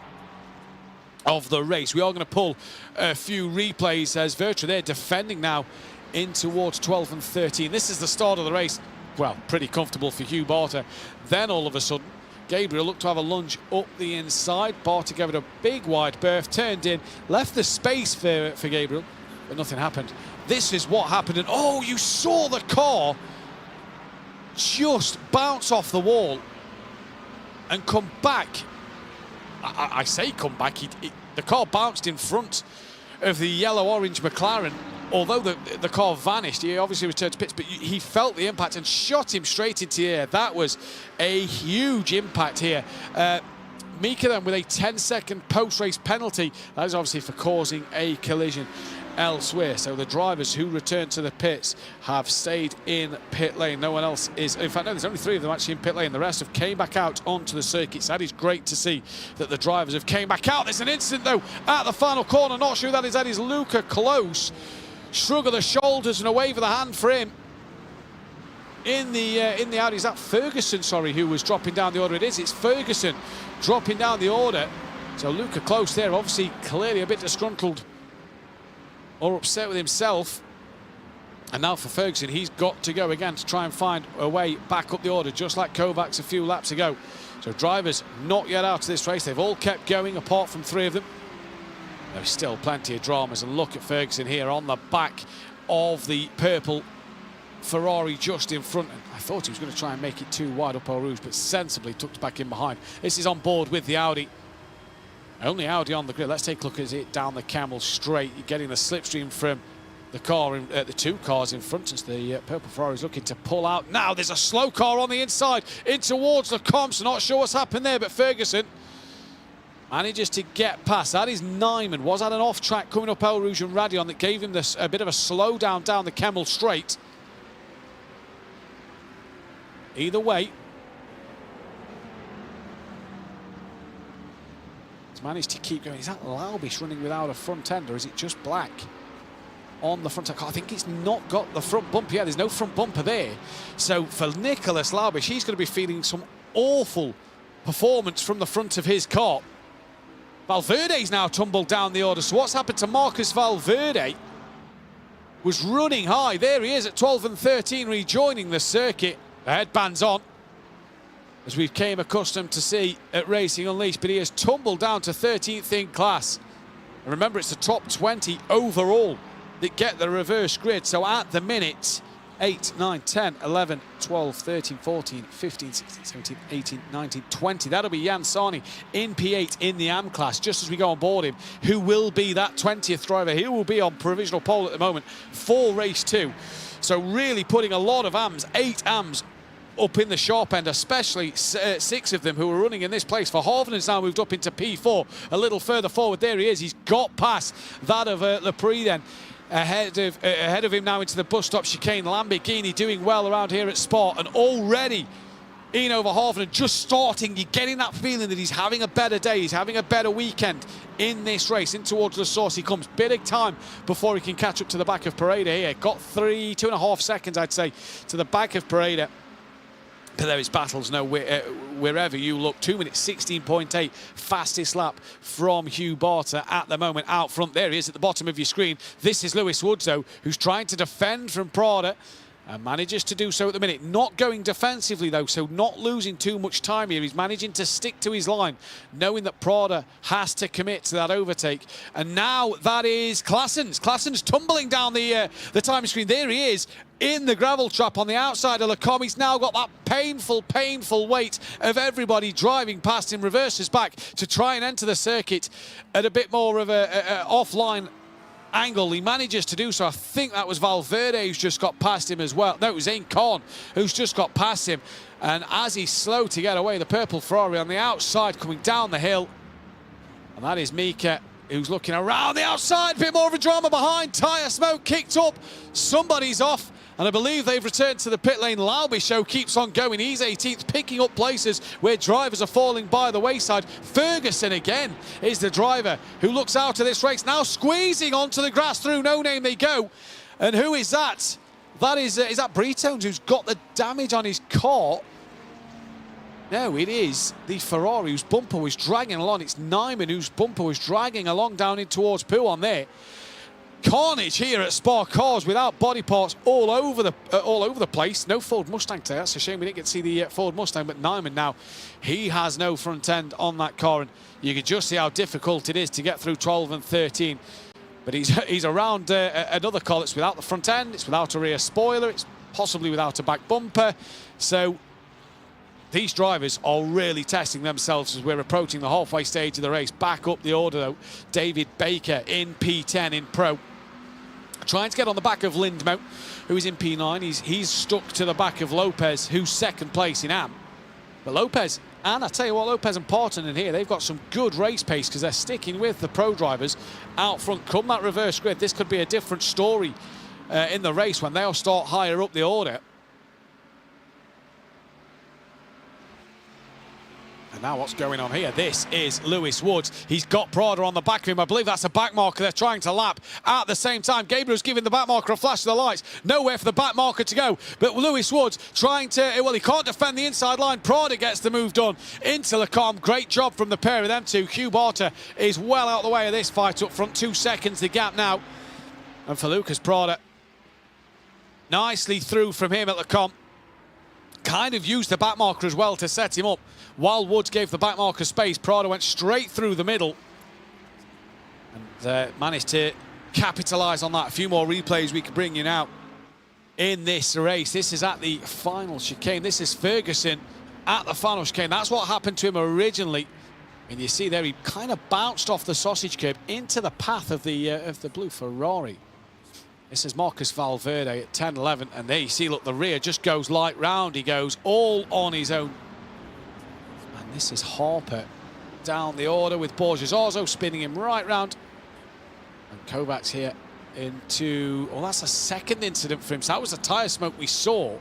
of the race. We are going to pull a few replays as Vertra there defending now in towards 12 and 13. This is the start of the race. Well, pretty comfortable for Hugh Barter. Then all of a sudden, Gabriel looked to have a lunge up the inside. Barter gave it a big wide berth, turned in, left the space for Gabriel, but nothing happened. This is what happened, and oh, you saw the car just bounce off the wall and come back. I say come back, the car bounced in front of the yellow-orange McLaren. Although the car vanished, he obviously returned to pits, but he felt the impact and shot him straight into the air. That was a huge impact here. Mika then with a 10-second post-race penalty. That is obviously for causing a collision elsewhere. So the drivers who returned to the pits have stayed in pit lane. No one else is, in fact, no, there's only 3 of them actually in pit lane. The rest have came back out onto the circuits. That is great to see that the drivers have came back out. There's an incident though at the final corner. Not sure who that is. That is Luca Close. Shrug of the shoulders and a wave of the hand for him. In the Audi, is that Ferguson, sorry, who was dropping down the order? It's Ferguson dropping down the order. So Luca Close there, obviously clearly a bit disgruntled or upset with himself. And now for Ferguson, he's got to go again to try and find a way back up the order, just like Kovacs a few laps ago. So drivers not yet out of this race. They've all kept going apart from 3 of them. There's still plenty of dramas, and look at Ferguson here on the back of the purple Ferrari just in front. And I thought he was going to try and make it too wide up Eau Rouge, but sensibly tucked back in behind. This is on board with the Audi. Only Audi on the grid. Let's take a look at it down the Camel straight. You're getting the slipstream from the car, the 2 cars in front as the purple Ferrari is looking to pull out. Now there's a slow car on the inside in towards the comps. Not sure what's happened there, but Ferguson manages to get past. That is Nyman. Was that an off-track coming up Eau Rouge and Radion that gave him this a bit of a slowdown down the Camel straight? Either way, he's managed to keep going. Is that Laubish running without a front end, or is it just black on the front end? I think it's not got the front bumper. Yeah, there's no front bumper there. So for Nicolas Laubish, he's going to be feeling some awful performance from the front of his car. Valverde's now tumbled down the order. So what's happened to Marcus Valverde? Was running high. There he is at 12 and 13, rejoining the circuit. The headband's on, as we've came accustomed to see at Racing Unleashed, but he has tumbled down to 13th in class. And remember, it's the top 20 overall that get the reverse grid. So at the minute, 8, 9, 10, 11, 12, 13, 14, 15, 16, 17, 18, 19, 20. That'll be Jan Sarni in P8 in the AM class, just as we go on board him, who will be that 20th driver. He will be on provisional pole at the moment for race 2. So really putting a lot of AMs, 8 AMs, up in the sharp end, especially 6 of them who are running in this place. For Harvenen's now moved up into P4, a little further forward. There he is. He's got past that of Lepre then. Ahead of him now into the bus stop chicane. Lamborghini doing well around here at Spa, and already Eno Verhoeven just starting. You're getting that feeling that he's having a better day, he's having a better weekend in this race. In towards the source he comes. Bit of time before he can catch up to the back of Pareda here. Got 2.5 seconds, I'd say, to the back of Pareda. But there is battles wherever you look. 2 minutes 16.8, fastest lap from Hugh Barter at the moment out front. There he is at the bottom of your screen. This is Lewis Woods, though, who's trying to defend from Prada and manages to do so at the minute. Not going defensively, though, so not losing too much time here. He's managing to stick to his line, knowing that Prada has to commit to that overtake. And now that is Claessen's. Claessen's tumbling down the timing screen. There he is in the gravel trap on the outside of Lecombe. He's now got that painful weight of everybody driving past him. Reverses back to try and enter the circuit at a bit more of a offline angle. He manages to do so. I think that was Valverde who's just got past him as well. No, it was Zane Korn who's just got past him. And as he's slow to get away, the purple Ferrari on the outside coming down the hill. And that is Mika, who's looking around the outside. A bit more of a drama behind. Tyre smoke kicked up. Somebody's off. And I believe they've returned to the pit lane. Lauby show keeps on going. He's 18th, picking up places where drivers are falling by the wayside. Ferguson again is the driver who looks out of this race. Now squeezing onto the grass through No Name they go. And who is that? That is that Britones who's got the damage on his car? No, it is the Ferrari whose bumper was dragging along. It's Nyman whose bumper was dragging along down in towards Pooh on there. Carnage here at Spa Cars without body parts all over the place. No Ford Mustang today. That's a shame we didn't get to see the Ford Mustang, but Nyman now, he has no front end on that car, and you can just see how difficult it is to get through 12 and 13. But he's around another car that's without the front end, it's without a rear spoiler, it's possibly without a back bumper. So these drivers are really testing themselves as we're approaching the halfway stage of the race. Back up the order, though, David Baker in P10 in Pro. Trying to get on the back of Lindmo, who is in P9. He's stuck to the back of Lopez, who's second place in AM. But Lopez, and I tell you what, Lopez and Parton in here, they've got some good race pace because they're sticking with the pro drivers out front. Come that reverse grid, this could be a different story in the race when they'll start higher up the order. And now what's going on here? This is Lewis Woods. He's got Prada on the back of him. I believe that's a back marker they're trying to lap at the same time. Gabriel's giving the back marker a flash of the lights. Nowhere for the back marker to go. But Lewis Woods trying to, well, he can't defend the inside line. Prada gets the move done into Lecombe. Great job from the pair of them two. Hugh Barter is well out of the way of this fight up front. 2 seconds the gap now. And for Lucas Prada, nicely through from him at Lecombe. Kind of used the back marker as well to set him up. While Woods gave the back marker space, Prada went straight through the middle and managed to capitalise on that. A few more replays we can bring you now in this race. This is at the final chicane. This is Ferguson at the final chicane. That's what happened to him originally. And you see there, he kind of bounced off the sausage curb into the path of the blue Ferrari. This is Marcus Valverde at 10-11, and there you see, look, the rear just goes light round. He goes all on his own. And this is Harper down the order with Borges Arzo spinning him right round. And Kovacs here into, well, that's a second incident for him. So that was the tyre smoke we saw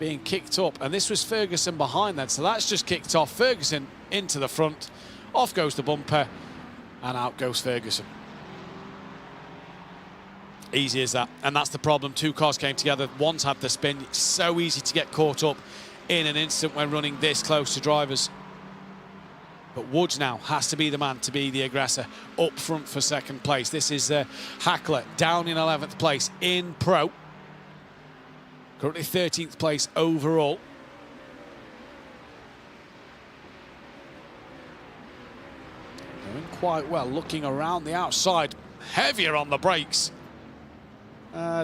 being kicked up. And this was Ferguson behind that. So that's just kicked off. Ferguson into the front. Off goes the bumper, and out goes Ferguson. Easy as that, and that's the problem. Two cars came together, one's had the spin. It's so easy to get caught up in an instant when running this close to drivers. But Woods now has to be the man to be the aggressor up front for second place. This is Hackler down in 11th place in Pro. Currently 13th place overall. Doing quite well, looking around the outside. Heavier on the brakes.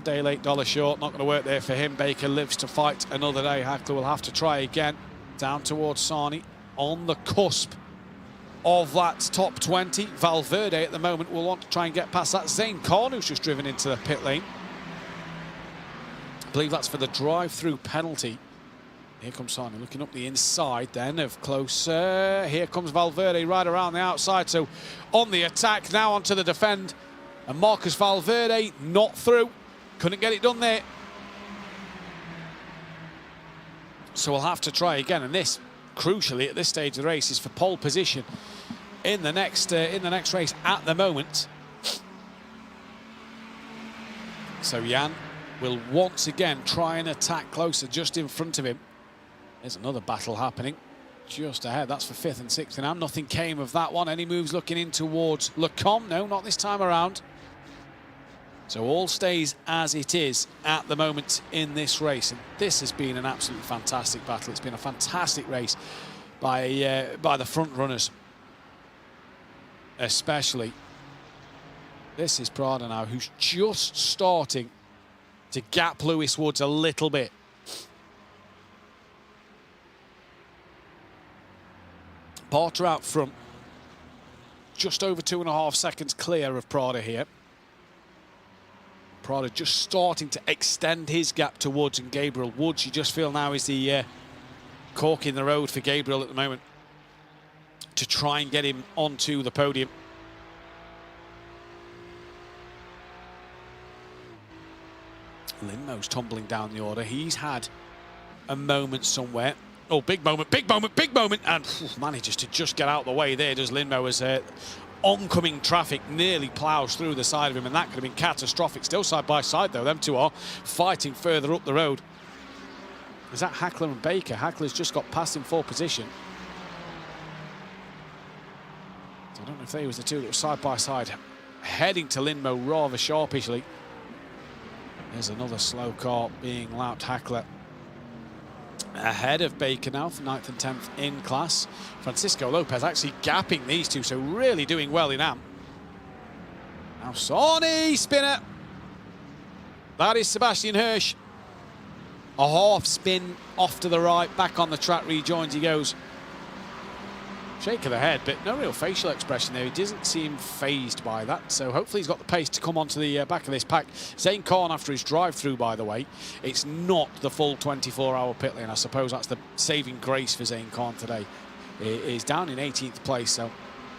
Day late, dollar short, not going to work there for him. Baker lives to fight another day. Hackler will have to try again. Down towards Sarni, on the cusp of that top 20. Valverde at the moment will want to try and get past that. Zane Korn, who's just driven into the pit lane. I believe that's for the drive-through penalty. Here comes Sarni looking up the inside then of closer. Here comes Valverde right around the outside. So on the attack, now onto the defend. And Marcus Valverde not through. Couldn't get it done there. So we'll have to try again. And this, crucially, at this stage of the race, is for pole position in the next race at the moment. So Jan will once again try and attack closer just in front of him. There's another battle happening just ahead. That's for 5th and 6th and nothing came of that one. Any moves looking in towards Lecombe? No, not this time around. So all stays as it is at the moment in this race. And this has been an absolutely fantastic battle. It's been a fantastic race by the front runners, especially. This is Prada now, who's just starting to gap Lewis Woods a little bit. Porter out front, just over 2.5 seconds clear of Prada here. Prada just starting to extend his gap to Woods and Gabriel. Woods, you just feel now, is the cork in the road for Gabriel at the moment to try and get him onto the podium. Lindmo's tumbling down the order. He's had a moment somewhere. Oh, big moment, big moment, big moment. And manages to just get out of the way there, does Lindmo, as oncoming traffic nearly ploughs through the side of him, and that could have been catastrophic. Still side by side, though. Them two are fighting further up the road. Is that Hackler and Baker? Hackler's just got past in 4th position. So I don't know if they was the two that were side by side, heading to Lindmo rather sharpishly. There's another slow car being lapped. Hackler ahead of Baker now for 9th and 10th in class. Francisco Lopez actually gapping these two, so really doing well in AM. Now Sony spinner. That is Sebastian Hirsch. A half spin off to the right, back on the track, rejoins, he goes. Shake of the head, but no real facial expression there. He doesn't seem phased by that, so hopefully he's got the pace to come onto the back of this pack. Zane Khan, after his drive-through, by the way, it's not the full 24-hour pit lane. I suppose that's the saving grace for Zane Khan today. He's down in 18th place, so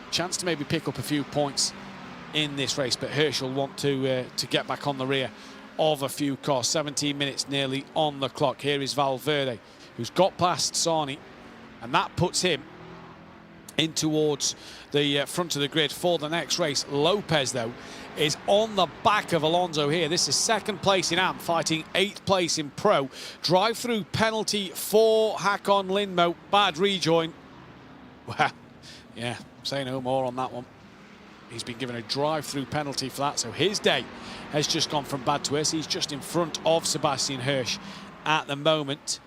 chance to maybe pick up a few points in this race, but Hirsch will want to get back on the rear of a few cars. 17 minutes nearly on the clock. Here is Valverde, who's got past Sarni, and that puts him in towards the front of the grid for the next race. Lopez, though, is on the back of Alonso here. This is 2nd place in AM, fighting 8th place in Pro. Drive-through penalty for Haakon Lindmo. Bad rejoin. Well, yeah, say no more on that one. He's been given a drive-through penalty for that, so his day has just gone from bad to worse. He's just in front of Sebastian Hirsch at the moment.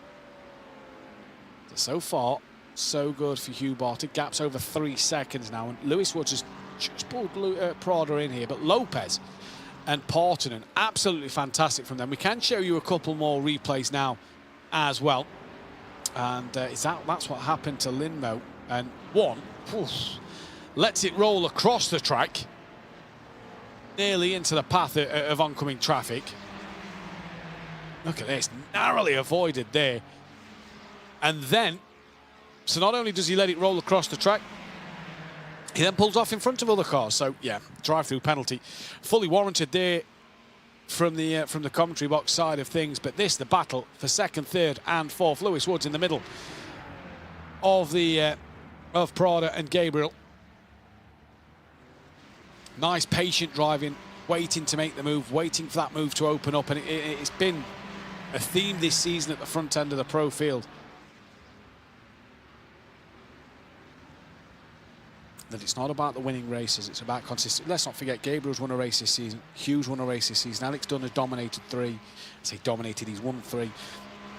So far, so good for Hugh Barter. Gap's over 3 seconds now, and Lewis Woods has just pulled Prada in here, but Lopez and Partonen, absolutely fantastic from them. We can show you a couple more replays now as well, and that's what happened to Lindmo, and one lets it roll across the track nearly into the path of oncoming traffic. Look at this, narrowly avoided there, and then so not only does he let it roll across the track, he then pulls off in front of other cars. So yeah, drive-through penalty, fully warranted there from the commentary box side of things. But this, the battle for 2nd, 3rd, and 4th. Lewis Woods in the middle of of Prada and Gabriel. Nice patient driving, waiting to make the move, waiting for that move to open up, and it's been a theme this season at the front end of the Pro field. That it's not about the winning races, it's about consistency. Let's not forget, Gabriel's won a race this season, Hugh's won a race this season, Alex Dunn has dominated 3. I say dominated, he's won 3.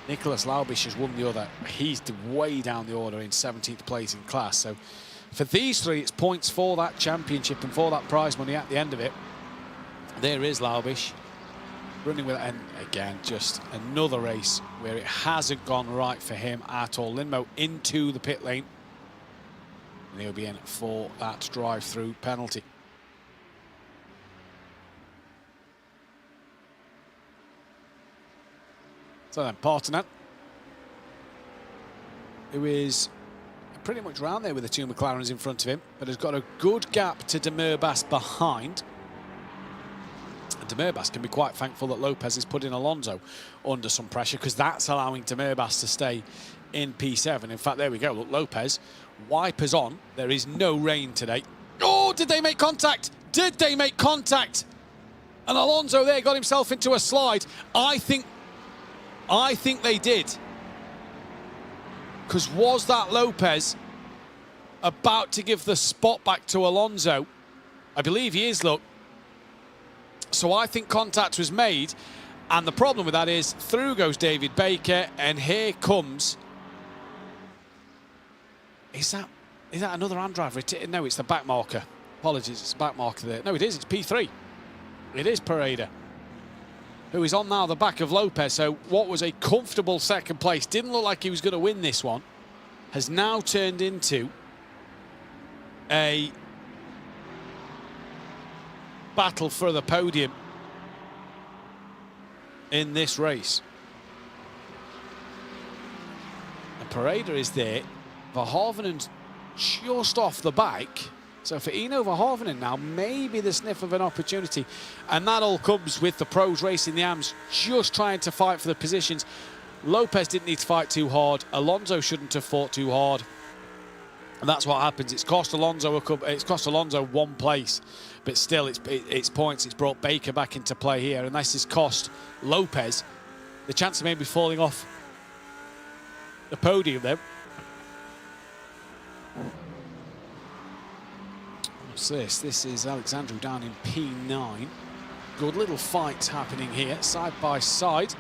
Nicholas Laubish has won the other. He's way down the order in 17th place in class. So for these 3, it's points for that championship and for that prize money at the end of it. There is Laubish running with it, and again, just another race where it hasn't gone right for him at all. Lindmo into the pit lane. And he'll be in for that drive-through penalty. So then Partonen, who is pretty much round there with the 2 McLarens in front of him, but has got a good gap to De Mirbas behind. And De Mirbas can be quite thankful that Lopez is putting Alonso under some pressure, because that's allowing De Mirbas to stay in P7. In fact, there we go. Look, Lopez Wipers on. There is no rain today. Oh, did they make contact? Did they make contact? And Alonso there got himself into a slide. I think they did. Because was that Lopez about to give the spot back to Alonso? I believe he is, look. So I think contact was made. And the problem with that is through goes David Baker, and here comes... Is that another hand driver? No, it's the back marker. Apologies, it's the back marker there. No, it is. It's P3. It is Pereira, who is on now the back of Lopez. So what was a comfortable second place, didn't look like he was going to win this one, has now turned into a battle for the podium in this race. And Pereira is there. Verhoevenen's just off the back. So for Eno Verhoevenen now, maybe the sniff of an opportunity. And that all comes with the pros racing the AMs, just trying to fight for the positions. Lopez didn't need to fight too hard. Alonso shouldn't have fought too hard. And that's what happens. It's cost Alonso one place. But still, it's points. It's brought Baker back into play here. And this has cost Lopez the chance of maybe falling off the podium there. What's this? This is Alexandru down in P9. Good little fights happening here, side by side,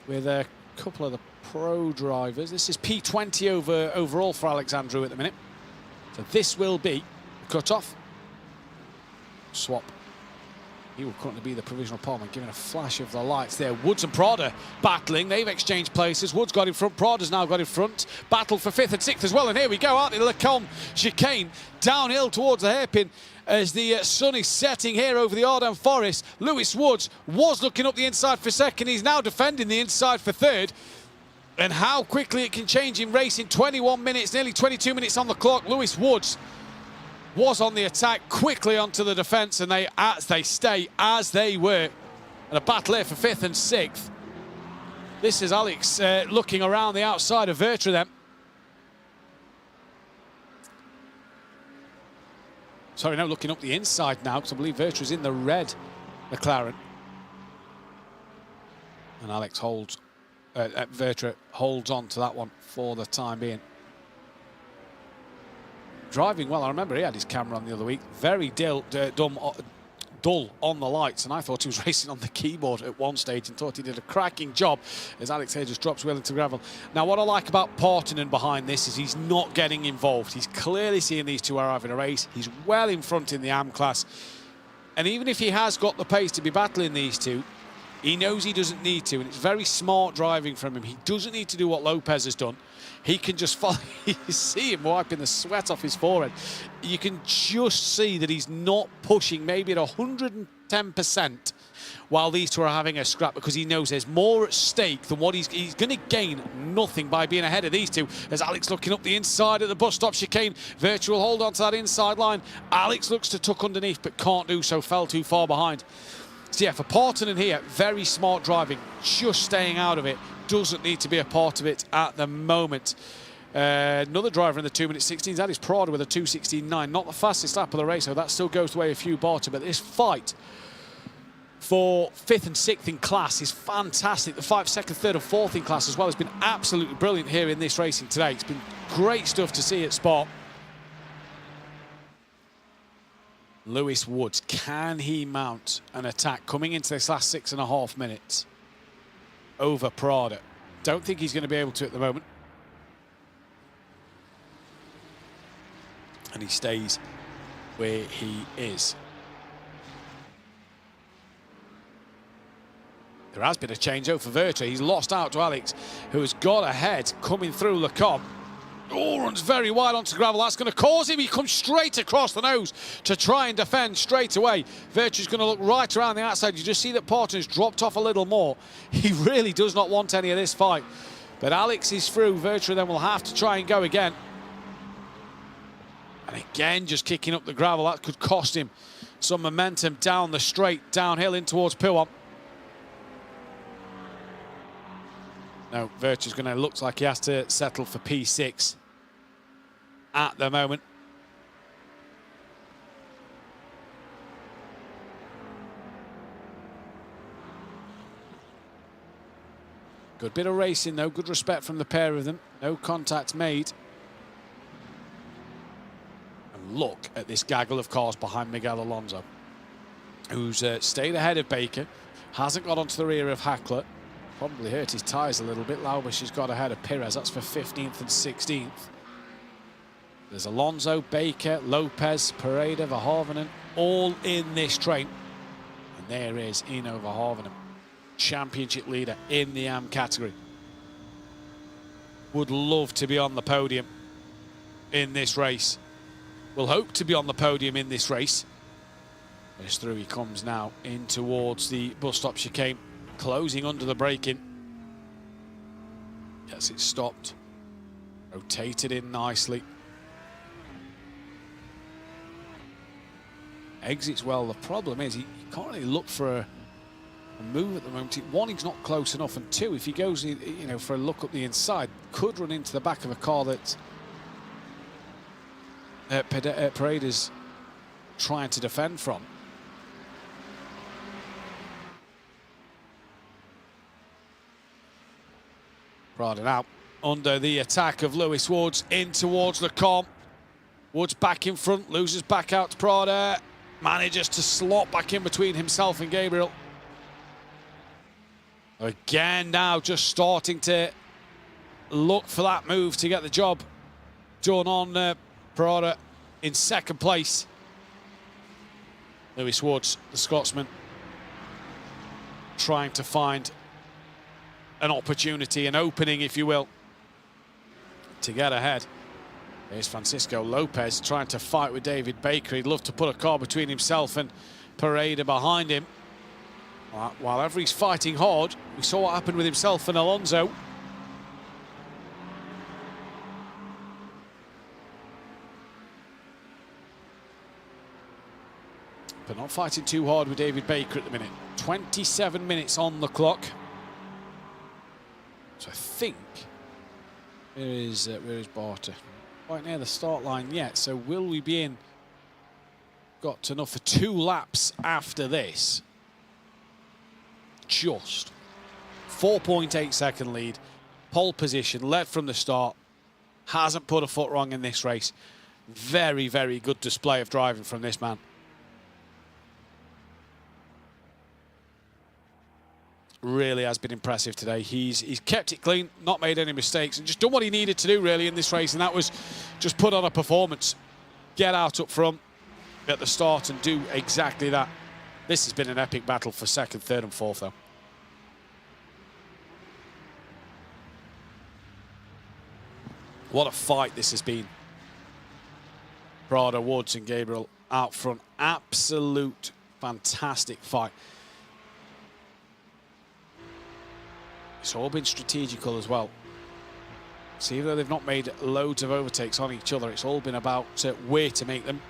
with a couple of the pro drivers. This is P20 overall for Alexandru at the minute. So this will be the cut-off. Swap. He will currently be the provisional poleman, giving a flash of the lights there. Woods and Prada battling. They've exchanged places. Woods got in front. Prada's now got in front. Battle for 5th and 6th as well. And here we go, aren't they? Lecombe chicane downhill towards the hairpin as the sun is setting here over the Ardennes Forest. Lewis Woods was looking up the inside for second. He's now defending the inside for third. And how quickly it can change in racing. 21 minutes, nearly 22 minutes on the clock. Lewis Woods was on the attack, quickly onto the defence, and they stay as they were. And a battle here for 5th and 6th. This is Alex looking around the outside of Vertra then. Sorry, no, looking up the inside now, because I believe Vertra's in the red McLaren. And Alex holds, Vertra holds on to that one for the time being. Driving well. I remember he had his camera on the other week. Very dull on the lights, and I thought he was racing on the keyboard at one stage and thought he did a cracking job as Alex here just drops well into gravel. Now, what I like about Partonen behind this is he's not getting involved. He's clearly seeing these two are having a race. He's well in front in the AM class. And even if he has got the pace to be battling these two, he knows he doesn't need to, and it's very smart driving from him. He doesn't need to do what Lopez has done. He can just follow. You see him wiping the sweat off his forehead. You can just see that he's not pushing maybe at 110% while these two are having a scrap, because he knows there's more at stake than what he's going to gain nothing by being ahead of these two. As Alex looking up the inside at the bus stop chicane, Virtual hold on to that inside line. Alex looks to tuck underneath but can't do so, fell too far behind. So yeah, for Partonen here, very smart driving, just staying out of it. Doesn't need to be a part of it at the moment. Another driver in the 2:16, that is Prada with a 2:16.9. Not the fastest lap of the race, so that still goes away a few barter. But this fight for 5th and 6th in class is fantastic. The 5th, 2nd, 3rd and 4th in class as well has been absolutely brilliant here in this racing today. It's been great stuff to see at Spa. Lewis Woods, can he mount an attack coming into this last 6.5 minutes over Prada? Don't think he's going to be able to at the moment. And he stays where he is. There has been a changeover for Vertra. He's lost out to Alex, who has got ahead coming through Lecombe. Oh, runs very wide onto gravel. That's going to cause him. He comes straight across the nose to try and defend straight away. Vertra's going to look right around the outside. You just see that Partonen's dropped off a little more. He really does not want any of this fight. But Alex is through. Vertra then will have to try and go again. And again, just kicking up the gravel. That could cost him some momentum down the straight, downhill in towards Pilwan. No, Vertra's going to look like he has to settle for P6. at the moment. Good bit of racing though, good respect from the pair of them. No contact made. And look at this gaggle of cars behind Miguel Alonso, who's stayed ahead of Baker, hasn't got onto the rear of Hackler. Probably hurt his tyres a little bit. Laubush has got ahead of Perez. That's for 15th and 16th. There's Alonso, Baker, Lopez, Pareda, Verhoeven, all in this train. And there is Eno Verhoeven, championship leader in the AM category. Would love to be on the podium in this race. Will hope to be on the podium in this race. As through he comes now in towards the bus stop chicane, closing under the braking. Gets it stopped. Rotated in nicely. Exits well. The problem is he can't really look for a move at the moment. One, he's not close enough, and two, if he goes, you know, for a look up the inside, could run into the back of a car that Paredes trying to defend from. Prada now under the attack of Lewis Woods in towards the comp. Woods back in front, loses back out to Prada. Manages to slot back in between himself and Gabriel. Again now just starting to look for that move to get the job done on Prada in second place. Lewis Woods, the Scotsman, trying to find an opportunity, an opening, if you will, to get ahead. There's Francisco Lopez trying to fight with David Baker. He'd love to put a car between himself and Pareda behind him. While everybody's fighting hard, we saw what happened with himself and Alonso. But not fighting too hard with David Baker at the minute. 27 minutes on the clock. So I think, where is Barter? Quite near the start line yet, so will we be in? Got enough for 2 laps after this. Just 4.8 second lead, pole position, led from the start, hasn't put a foot wrong in this race. Very, very good display of driving from this man. Really has been impressive today. He's kept it clean, not made any mistakes, and just done what he needed to do really in this race, and that was just put on a performance. Get out up front at the start and do exactly that. This has been an epic battle for second, third and fourth though. What a fight this has been. Prada, Woods and Gabriel out front. Absolute fantastic fight. It's all been strategical as well. See, even though they've not made loads of overtakes on each other, it's all been about where to make them.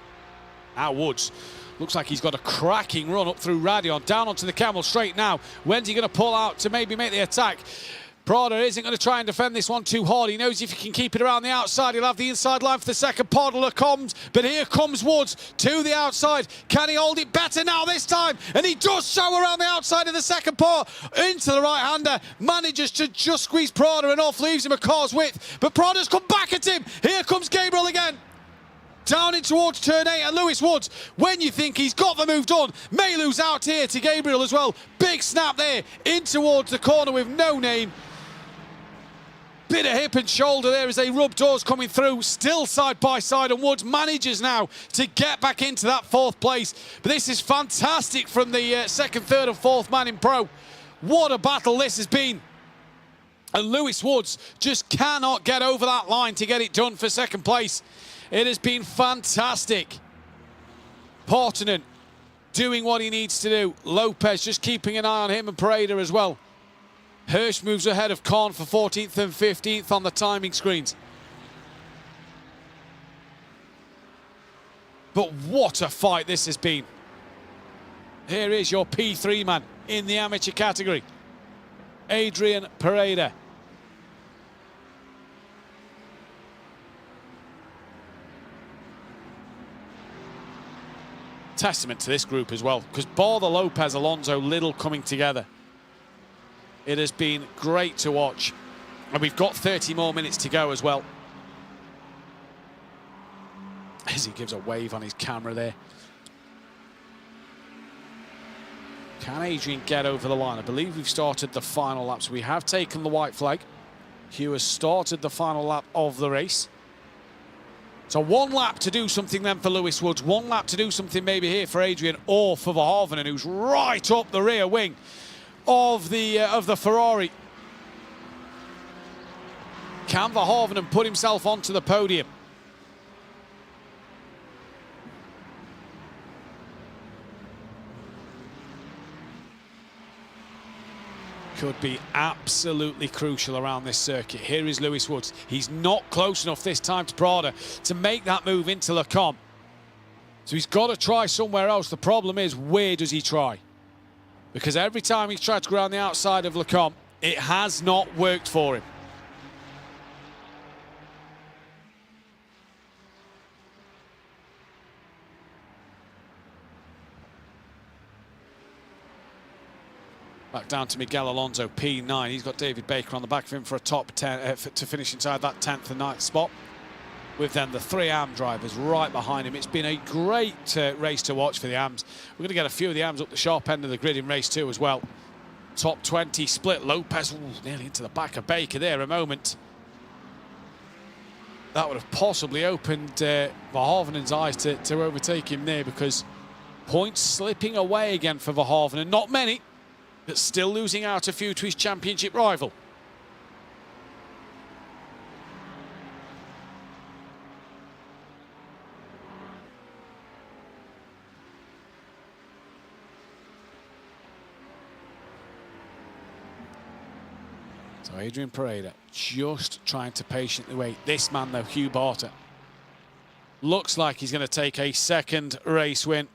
Now Woods looks like he's got a cracking run up through Radion, down onto the camel straight now. When's he going to pull out to maybe make the attack? Prada isn't going to try and defend this one too hard. He knows if he can keep it around the outside, he'll have the inside line for the second. Podler comes, but here comes Woods to the outside. Can he hold it better now this time? And he does so around the outside of the second part into the right-hander. Manages to just squeeze Prada enough, leaves him a car's width. But Prada's come back at him. Here comes Gabriel again. Down in towards turn 8, and Lewis Woods, when you think he's got the move done, may lose out here to Gabriel as well. Big snap there in towards the corner with no name. Bit of hip and shoulder there as they rub doors coming through, still side by side, and Woods manages now to get back into that 4th place. But this is fantastic from the second, third and fourth man in pro. What a battle this has been. And Lewis Woods just cannot get over that line to get it done for second place. It has been fantastic. Partonen doing what he needs to do. Lopez just keeping an eye on him and Pareda as well. Hirsch moves ahead of Kahn for 14th and 15th on the timing screens. But what a fight this has been. Here is your P3 man in the amateur category, Adrian Pareda. testament to this group as well, because bar the Lopez, Alonso, Little coming together, it has been great to watch. And we've got 30 more minutes to go as well. As he gives a wave on his camera there. Can Adrian get over the line? I believe we've started the final lap, so we have taken the white flag. Hugh has started the final lap of the race. So one lap to do something then for Lewis Woods, one lap to do something maybe here for Adrian or for Verhoeven, who's right up the rear wing of the Ferrari. Can Verhoeven put himself onto the podium? Could be absolutely crucial around this circuit. Here is Lewis Woods. He's not close enough this time to Prada to make that move into Lecombe. So he's got to try somewhere else. The problem is, where does he try? Because every time he's tried to go around the outside of Lecombe, it has not worked for him. Back down to Miguel Alonso, P9. He's got David Baker on the back of him for a top 10 to finish inside that 10th and 9th spot. With then the 3 AM drivers right behind him. It's been a great race to watch for the AMs. We're going to get a few of the AMs up the sharp end of the grid in race 2 as well. Top 20 split. Lopez nearly into the back of Baker there a moment. That would have possibly opened Verhoeven's eyes to overtake him there, because points slipping away again for Verhoeven, and not many, but still losing out a few to his championship rival. So Adrian Pereira just trying to patiently wait. This man though, Hugh Barter, looks like he's going to take a second race win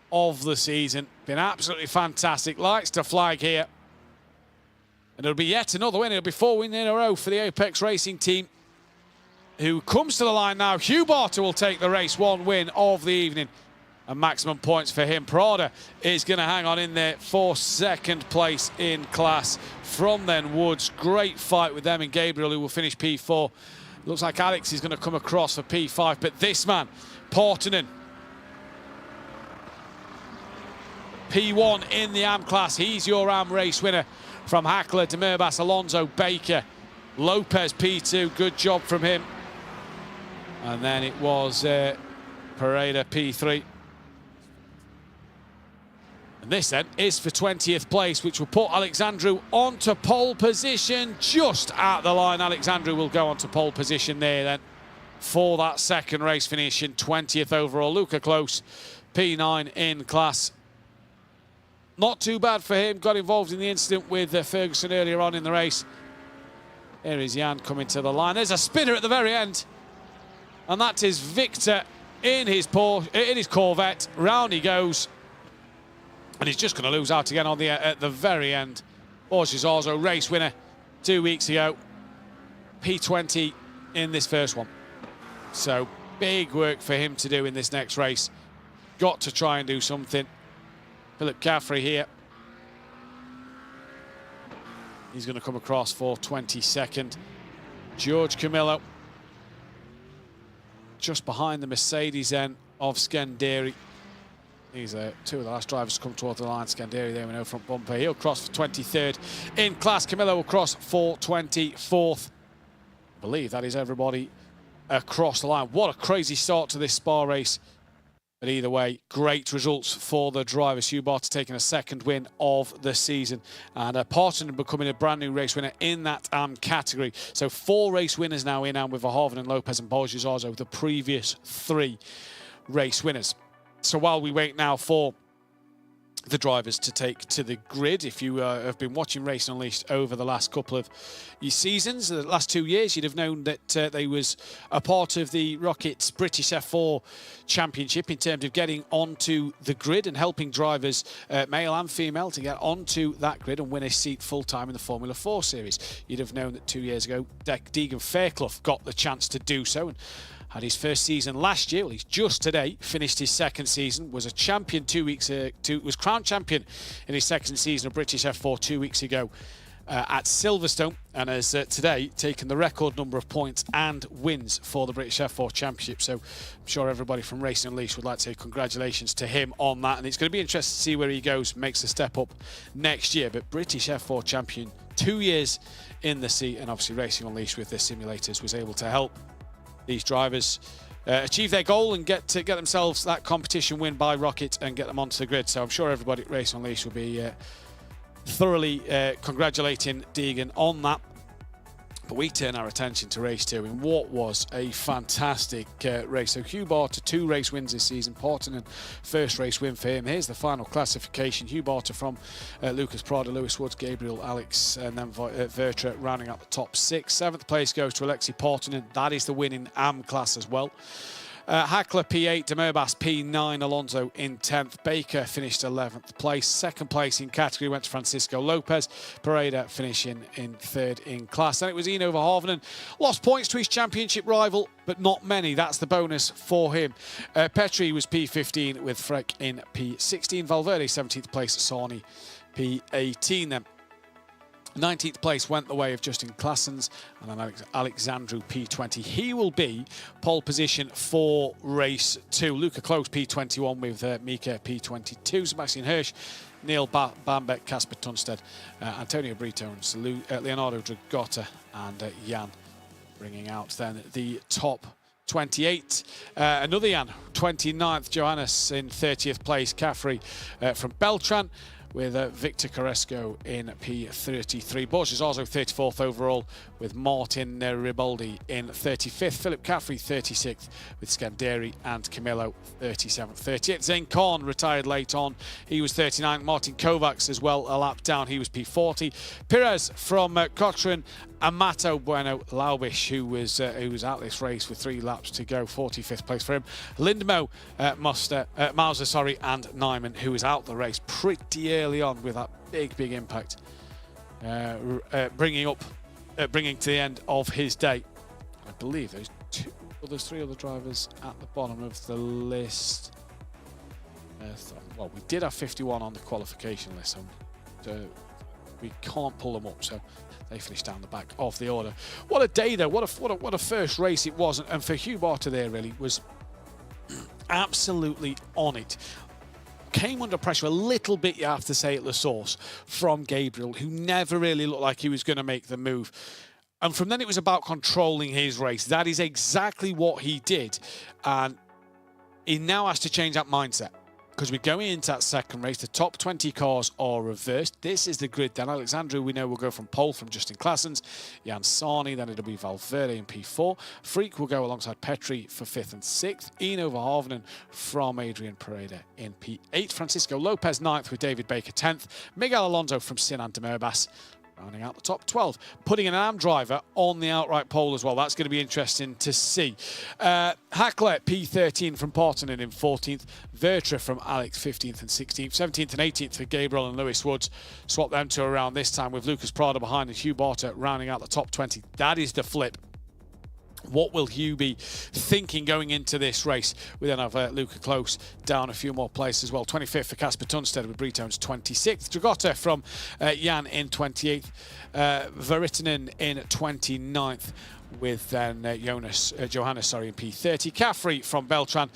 of the season. Been absolutely fantastic. Lights to flag here. And it'll be yet another win. It'll be 4 wins in a row for the Apex Racing team, who comes to the line now. Hugh Barter will take the race 1 win of the evening. And maximum points for him. Prada is going to hang on in there for second place in class. From then, Woods. Great fight with them and Gabriel, who will finish P4. Looks like Alex is going to come across for P5. But this man, Portinen, P1 in the AM class. He's your AM race winner from Hackler, Demirbaş, Alonso, Baker. Lopez P2, good job from him. And then it was Pereira P3. And this then is for 20th place, which will put Alexandru onto pole position. Just at the line, Alexandru will go onto pole position there then for that second race finish in 20th overall. Luca Close, P9 in class. Not too bad for him. Got involved in the incident with Ferguson earlier on in the race. Here is Jan coming to the line. There's a spinner at the very end. And that is Victor in his Corvette. Round he goes. And he's just going to lose out again on at the very end. Borges Arzo, race winner 2 weeks ago. P20 in this first one. So big work for him to do in this next race. Got to try and do something. Philip Caffrey here. He's going to come across for 22nd. George Camillo just behind the Mercedes then of Scanderi. These are 2 of the last drivers to come towards the line. Scanderi there with no front bumper. He'll cross for 23rd in class. Camillo will cross for 24th. I believe that is everybody across the line. What a crazy start to this Spa race. But either way, great results for the drivers. Hugh Barter taking a second win of the season. And Parton becoming a brand new race winner in that AM category. So 4 race winners now in AM with Verhoeven and Lopez and Borges Arzo, the previous 3 race winners. So while we wait now for the drivers to take to the grid, if you have been watching Racing Unleashed over the last couple of seasons, the last 2 years, you'd have known that they was a part of the Rockets British F4 Championship in terms of getting onto the grid and helping drivers, male and female, to get onto that grid and win a seat full-time in the Formula 4 series. You'd have known that 2 years ago, Deegan Fairclough got the chance to do so. And had his first season last year. Well, he's just today finished his second season. Was a champion was crowned champion in his second season of British F4 2 weeks ago at Silverstone, and has today taken the record number of points and wins for the British F4 Championship. So I'm sure everybody from Racing Unleashed would like to say congratulations to him on that, and it's going to be interesting to see where he goes, makes a step up next year. But British F4 champion, 2 years in the seat, and obviously Racing Unleashed with their simulators was able to help these drivers achieve their goal and get themselves that competition win by rocket and get them onto the grid. So I'm sure everybody at Racing Unleashed will be thoroughly congratulating Deegan on that. But we turn our attention to race 2 in what was a fantastic race. So Hugh Barter, 2 race wins this season. Portinen, first race win for him. Here's the final classification. Hugh Barter from Lucas Prada, Lewis Woods, Gabriel, Alex, and then Vertra rounding out the top 6. 7th place goes to Alexi Portinen. That is the winning AM class as well. Hackler P8, Demerbas P9, Alonso in 10th. Baker finished 11th place. 2nd place in category went to Francisco Lopez. Pereira finishing in 3rd in class. Then it was Eno Verhoeven. Lost points to his championship rival, but not many. That's the bonus for him. Petri was P15 with Freck in P16. Valverde 17th place. Sarni P18 then. 19th place went the way of Justin Claessens, and then Alexandru P20. He will be pole position for race 2. Luca Close P21 with Mika P22. Sebastian Hirsch, Neil Bambeck, Casper Tunstead, Antonio Brito, and Leonardo Dragotta, and Jan bringing out then the top 28. Another Jan, 29th. Johannes in 30th place. Caffrey from Beltran, with Victor Carrasco in P33. Borges also 34th overall, with Martin Ribaldi in 35th. Philip Caffrey 36th, with Scanderi and Camillo 37th. 38th, Zane Korn retired late on. He was 39th. Martin Kovacs as well, a lap down. He was P40. Perez from Cochrane. Amato Bueno Laubish, who was out this race with 3 laps to go, 45th place for him. Lindmo, Mauser, and Nyman, who was out the race pretty early on with that big impact, bringing to the end of his day. I believe there's 3 other drivers at the bottom of the list. Well, we did have 51 on the qualification list, so we can't pull them up, so they finished down the back of the order. What a day though, what a first race it was, and for Hugh Barter there really was absolutely on it. Came under pressure a little bit, you have to say, at the source from Gabriel, who never really looked like he was going to make the move. And from then it was about controlling his race. That is exactly what he did, and he now has to change that mindset, because we're going into that second race. The top 20 cars are reversed. This is the grid then. Alexandru, we know, will go from pole from Justin Claessens. Jan Sarni, then it'll be Valverde in P4. Freak will go alongside Petri for 5th and 6th. Eno Verhoeven from Adrian Pereira in P8. Francisco Lopez 9th with David Baker 10th. Miguel Alonso from Sinan Demerbas rounding out the top 12, putting an AM driver on the outright pole as well. That's going to be interesting to see. Hackler P13 from Portinen in 14th. Vertra from Alex 15th and 16th. 17th and 18th for Gabriel and Lewis Woods. Swap them two around this time, with Lucas Prada behind and Hugh Barter rounding out the top 20. That is the flip. What will Hugh be thinking going into this race? We then have Luca Close down a few more places as well. 25th for Casper Tunstead with Britones 26th. Dragotta from Jan in 28th. Veritinen in 29th. With then Johannes in P30. Caffrey from Beltran.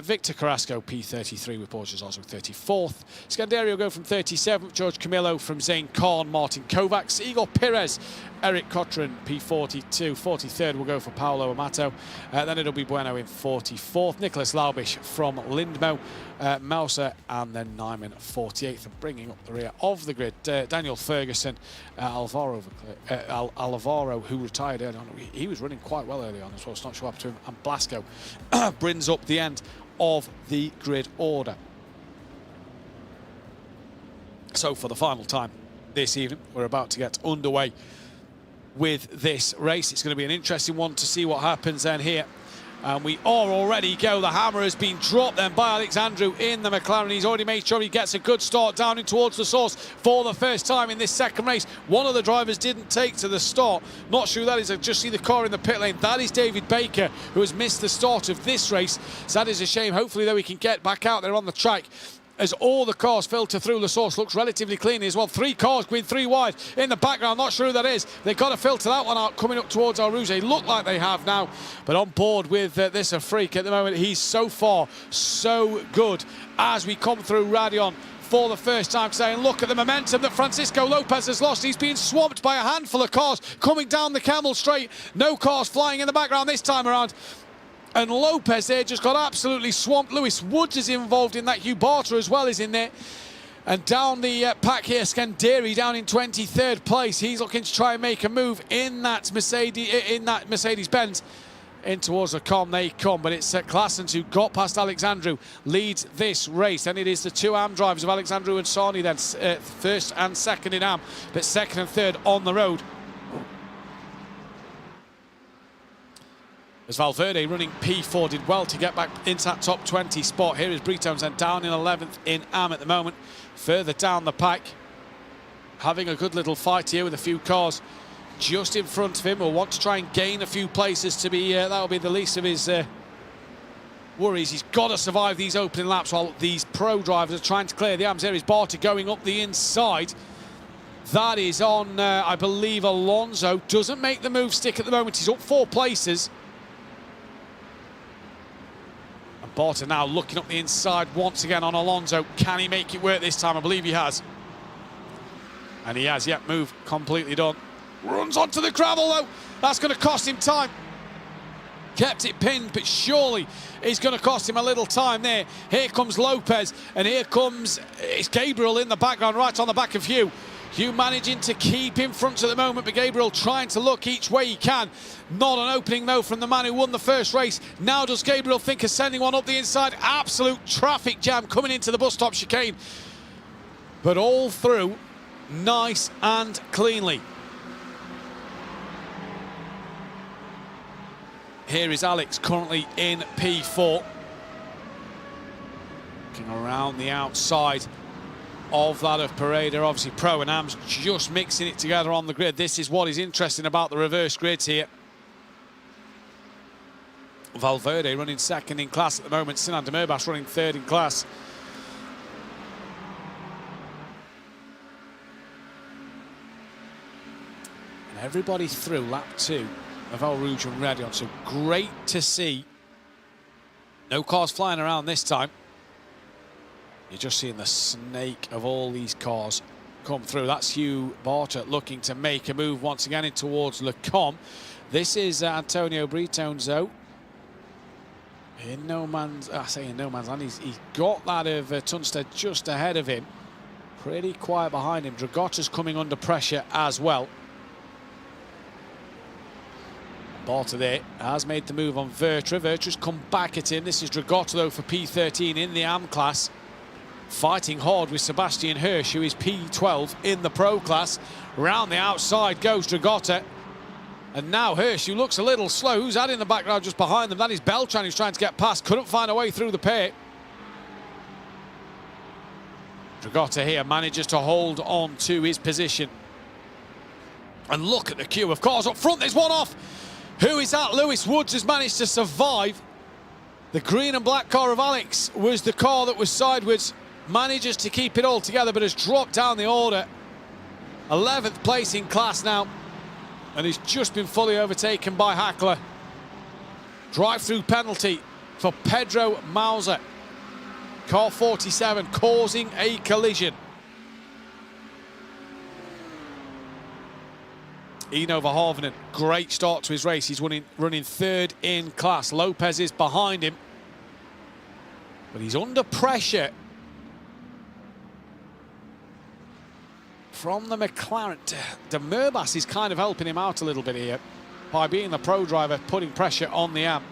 Victor Carrasco P33 with Borges also 34th. Scanderi will go from 37th. George Camillo from Zane Korn. Martin Kovacs. Igor Perez. Eric Cochrane P42. 43rd will go for Paolo Amato. Then it'll be Bueno in 44th. Nicholas Laubish from Lindmo. Mauser and then Nyman 48th, and bringing up the rear of the grid. Daniel Ferguson, Alvaro, who retired early on. He was running quite well early on as well, it's not sure up to him. And Blasco brings up the end of the grid order. So for the final time this evening, we're about to get underway with this race. It's going to be an interesting one to see what happens then here And we are already go. The hammer has been dropped then by Alexandru in the McLaren. He's already made sure he gets a good start down in towards the source for the first time in this second race. One of the drivers didn't take to the start. Not sure who that is. I just see the car in the pit lane. That is David Baker, who has missed the start of this race. So that is a shame. Hopefully, though, he can get back out there on the track as all the cars filter through. The source looks relatively clean as well. 3 cars going 3 wide in the background. Not sure who that is. They've got to filter that one out coming up towards Al Rouge. Look like they have now. But on board with this a freak at the moment. He's so far so good as we come through Radion for the first time today. And look at the momentum that Francisco Lopez has lost. He's being swamped by a handful of cars coming down the Camel Straight. No cars flying in the background this time around. And Lopez there just got absolutely swamped. Lewis Woods is involved in that. Hugh Barter as well is in there. And down the pack here, Scanderi down in 23rd place. He's looking to try and make a move in that Mercedes-Benz. In towards the com they come, but it's Claessens who got past Alexandru, leads this race. And it is the 2 AM drivers of Alexandru and Sarni then, first and second in AM, but second and third on the road. As Valverde running P4 did well to get back into that top 20 spot. Here is Britones and down in 11th in AM at the moment. Further down the pack, having a good little fight here with a few cars just in front of him. Will want to try and gain a few places to be, that'll be the least of his worries. He's got to survive these opening laps while these pro drivers are trying to clear the AMs. There is Barty going up the inside. That is on, I believe, Alonso. Doesn't make the move stick at the moment. He's up 4 places. Barter now looking up the inside once again on Alonso. Can he make it work this time? I believe he has. And he has, yep, move completely done. Runs onto the gravel though. That's going to cost him time. Kept it pinned, but surely it's going to cost him a little time there. Here comes Lopez, and here comes, it's Gabriel in the background, right on the back of Hugh. Hugh managing to keep in front at the moment, but Gabriel trying to look each way he can. Not an opening, though, from the man who won the first race. Now does Gabriel think of sending one up the inside? Absolute traffic jam coming into the bus stop chicane. But all through, nice and cleanly. Here is Alex, currently in P4. Looking around the outside of that of Pareda. Obviously Pro and Am's just mixing it together on the grid. This is what is interesting about the reverse grids here. Valverde running second in class at the moment. Sinan Demirbas running third in class. And everybody through lap 2 of Al Rouge and Radion. So great to see. No cars flying around this time. You're just seeing the snake of all these cars come through. That's Hugh Barter looking to make a move once again in towards Le Com. This is Antonio Britones, though. In no man's, I say in no man's land. He's got that of Tunstead just ahead of him. Pretty quiet behind him. Dragotta's coming under pressure as well. Barter there has made the move on Vertra. Vertra's come back at him. This is Dragotta, though, for P13 in the AM class. Fighting hard with Sebastian Hirsch, who is P12 in the Pro class. Round the outside goes Dragotta. And now Hirsch, who looks a little slow. Who's that in the background just behind them? That is Beltran, who's trying to get past. Couldn't find a way through the pit. Dragotta here manages to hold on to his position. And look at the queue of cars up front. There's one off. Who is that? Lewis Woods has managed to survive. The green and black car of Alex was the car that was sideways. Manages to keep it all together, but has dropped down the order. 11th place in class now. And he's just been fully overtaken by Hackler. Drive-through penalty for Pedro Mauser. Car 47 causing a collision. Eno Verhoeven, great start to his race. He's running third in class. Lopez is behind him. But he's under pressure from the McLaren. Demirbas is kind of helping him out a little bit here by being the pro driver, putting pressure on the AM.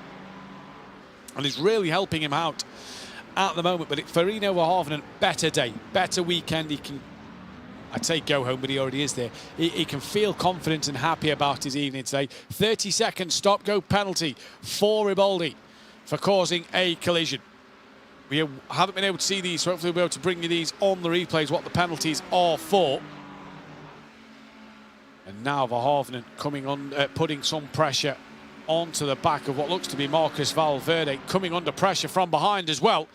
And he's really helping him out at the moment. But for Eno Verhoeven, better day, better weekend. He can, I'd say go home, but he already is there. He can feel confident and happy about his evening today. 30-second stop-go penalty for Riboldi. for causing a collision. We haven't been able to see these, so hopefully we'll be able to bring you these on the replays, what the penalties are for. And now Verhoeven coming on, putting some pressure onto the back of what looks to be Marcus Valverde, coming under pressure from behind as well.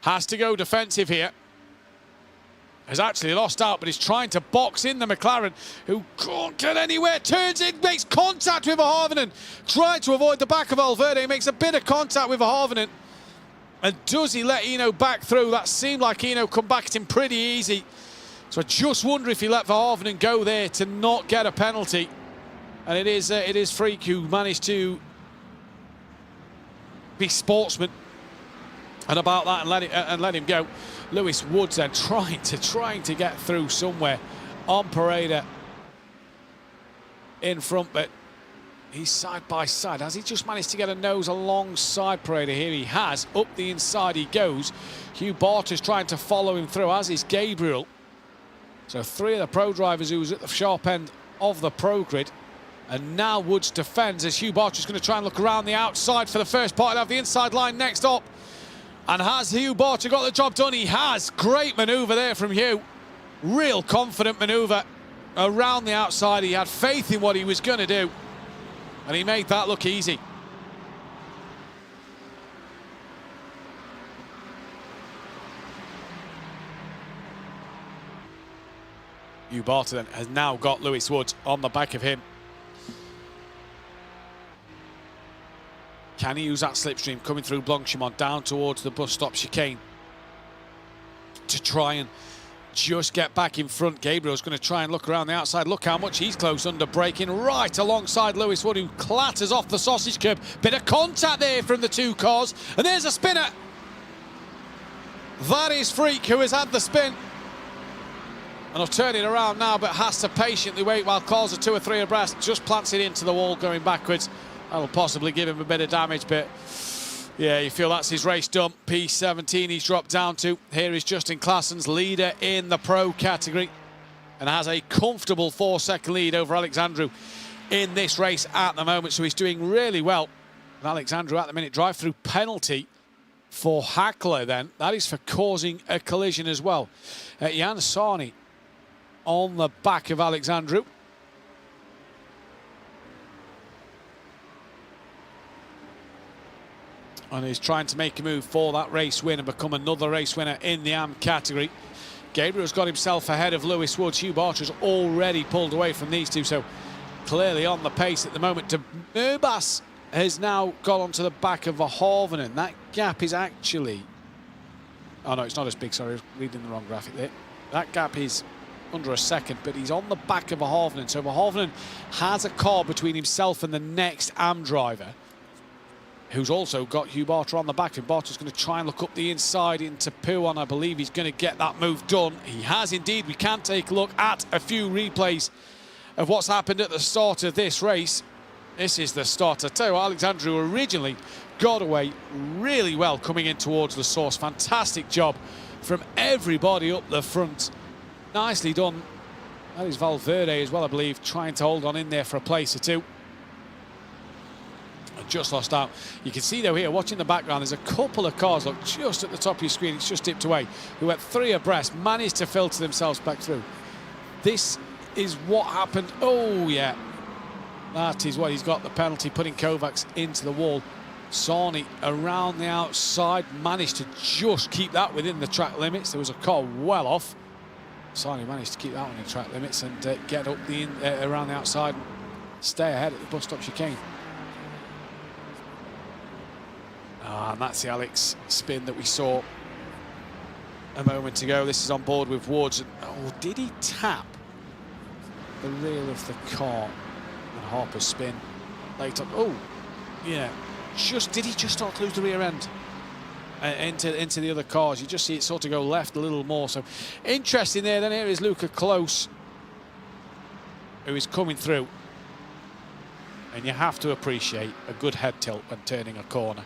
Has to go defensive here. Has actually lost out, but is trying to box in the McLaren, who can't get anywhere. Turns in, makes contact with Verhoeven. Tried to avoid the back of Valverde, makes a bit of contact with Verhoeven. And does he let Eno back through? That seemed like Eno come back at him pretty easy. So I just wonder if he let Verhoeven go there to not get a penalty. And it is Freak who managed to be sportsman and about that and let him go. Lewis Woods then trying to get through somewhere on Pareda in front, but he's side by side. Has he just managed to get a nose alongside Pareda here? He has. Up the inside he goes. Hugh Barter's trying to follow him through, as is Gabriel. So three of the pro drivers who was at the sharp end of the pro grid. And now Woods defends as Hugh Barter's going to try and look around the outside for the first part. He'll have the inside line next up. And has Hugh Barter got the job done? He has. Great manoeuvre there from Hugh. Real confident manoeuvre around the outside. He had faith in what he was going to do. And he made that look easy. Hugh Barter then has now got Lewis Woods on the back of him. Can he use that slipstream coming through Blanchimont down towards the bus stop chicane to try and just get back in front? Gabriel's going to try and look around the outside. Look how much he's close under braking right alongside Lewis Wood, who clatters off the sausage curb. Bit of contact there from the two cars. And there's a spinner. That is Freak, who has had the spin. And I'll turn it around now, but has to patiently wait while cars are 2 or 3 abreast. Just plants it into the wall going backwards. That'll possibly give him a bit of damage, but yeah, you feel that's his race done. P17 he's dropped down to. Here is Justin Claessens, leader in the pro category, and has a comfortable 4-second lead over Alexandru in this race at the moment. So he's doing really well. And Alexandru at the minute, drive-through penalty for Hackler then. That is for causing a collision as well. Jan Sarni on the back of Alexandru. And he's trying to make a move for that race win and become another race winner in the AM category. Gabriel's got himself ahead of Lewis Woods. Hugh Barter's already pulled away from these two, so clearly on the pace at the moment. De Murbas has now got onto the back of Verhoeven, and that gap is actually... Oh no, it's not as big, sorry, I was reading the wrong graphic there. That gap is under a second, but he's on the back of Verhoeven, so Verhoeven has a car between himself and the next AM driver, who's also got Hugh Barter on the back. And Barter's going to try and look up the inside into Pouan. I believe he's going to get that move done. He has indeed. We can take a look at a few replays of what's happened at the start of this race. This is the start. I tell you what, Alexandru originally got away really well coming in towards the source. Fantastic job from everybody up the front. Nicely done. That is Valverde as well, I believe, trying to hold on in there for a place or two. Just lost out. You can see though here, watching the background, there's a couple of cars, look, just at the top of your screen, it's just dipped away, who went 3 abreast, managed to filter themselves back through. This is what happened. Oh yeah, that is what he's got the penalty, putting Kovacs into the wall. Sarni around the outside, managed to just keep that within the track limits. There was a car well off. Sarni managed to keep that one in track limits and get up the around the outside and stay ahead at the bus stop chicane. And that's the Alex spin that we saw a moment ago. This is on board with Woods. Oh, did he tap the rear of the car? And Harper's spin later. Oh, yeah. Did he just start to lose the rear end into the other cars? You just see it sort of go left a little more. So interesting there. Then here is Luca Close, who is coming through. And you have to appreciate a good head tilt when turning a corner.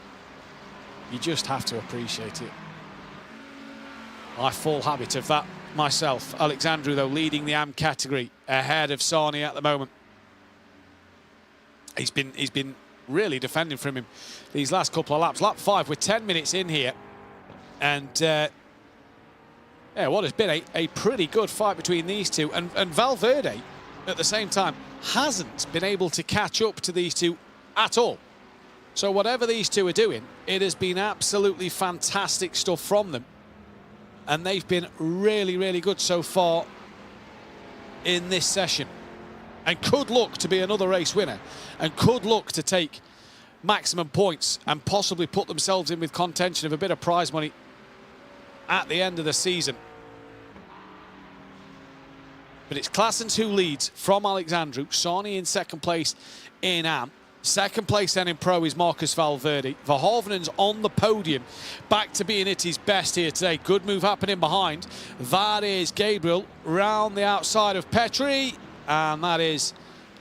You just have to appreciate it. I full habit of that myself. Alexandru, though, leading the AM category ahead of Sarni at the moment. He's been really defending from him these last couple of laps. Lap 5, we're 10 minutes in here. And yeah, what has been a pretty good fight between these two. And Valverde, at the same time, hasn't been able to catch up to these two at all. So whatever these two are doing, it has been absolutely fantastic stuff from them. And they've been really, really good so far in this session. And could look to be another race winner. And could look to take maximum points and possibly put themselves in with contention of a bit of prize money at the end of the season. But it's Claessens who leads from Alexandru. Sarni in second place in AM. Second place then in Pro is Marcus Valverde. Verhoevenen's on the podium, back to being at his best here today. Good move happening behind. That is Gabriel round the outside of Petri. And that is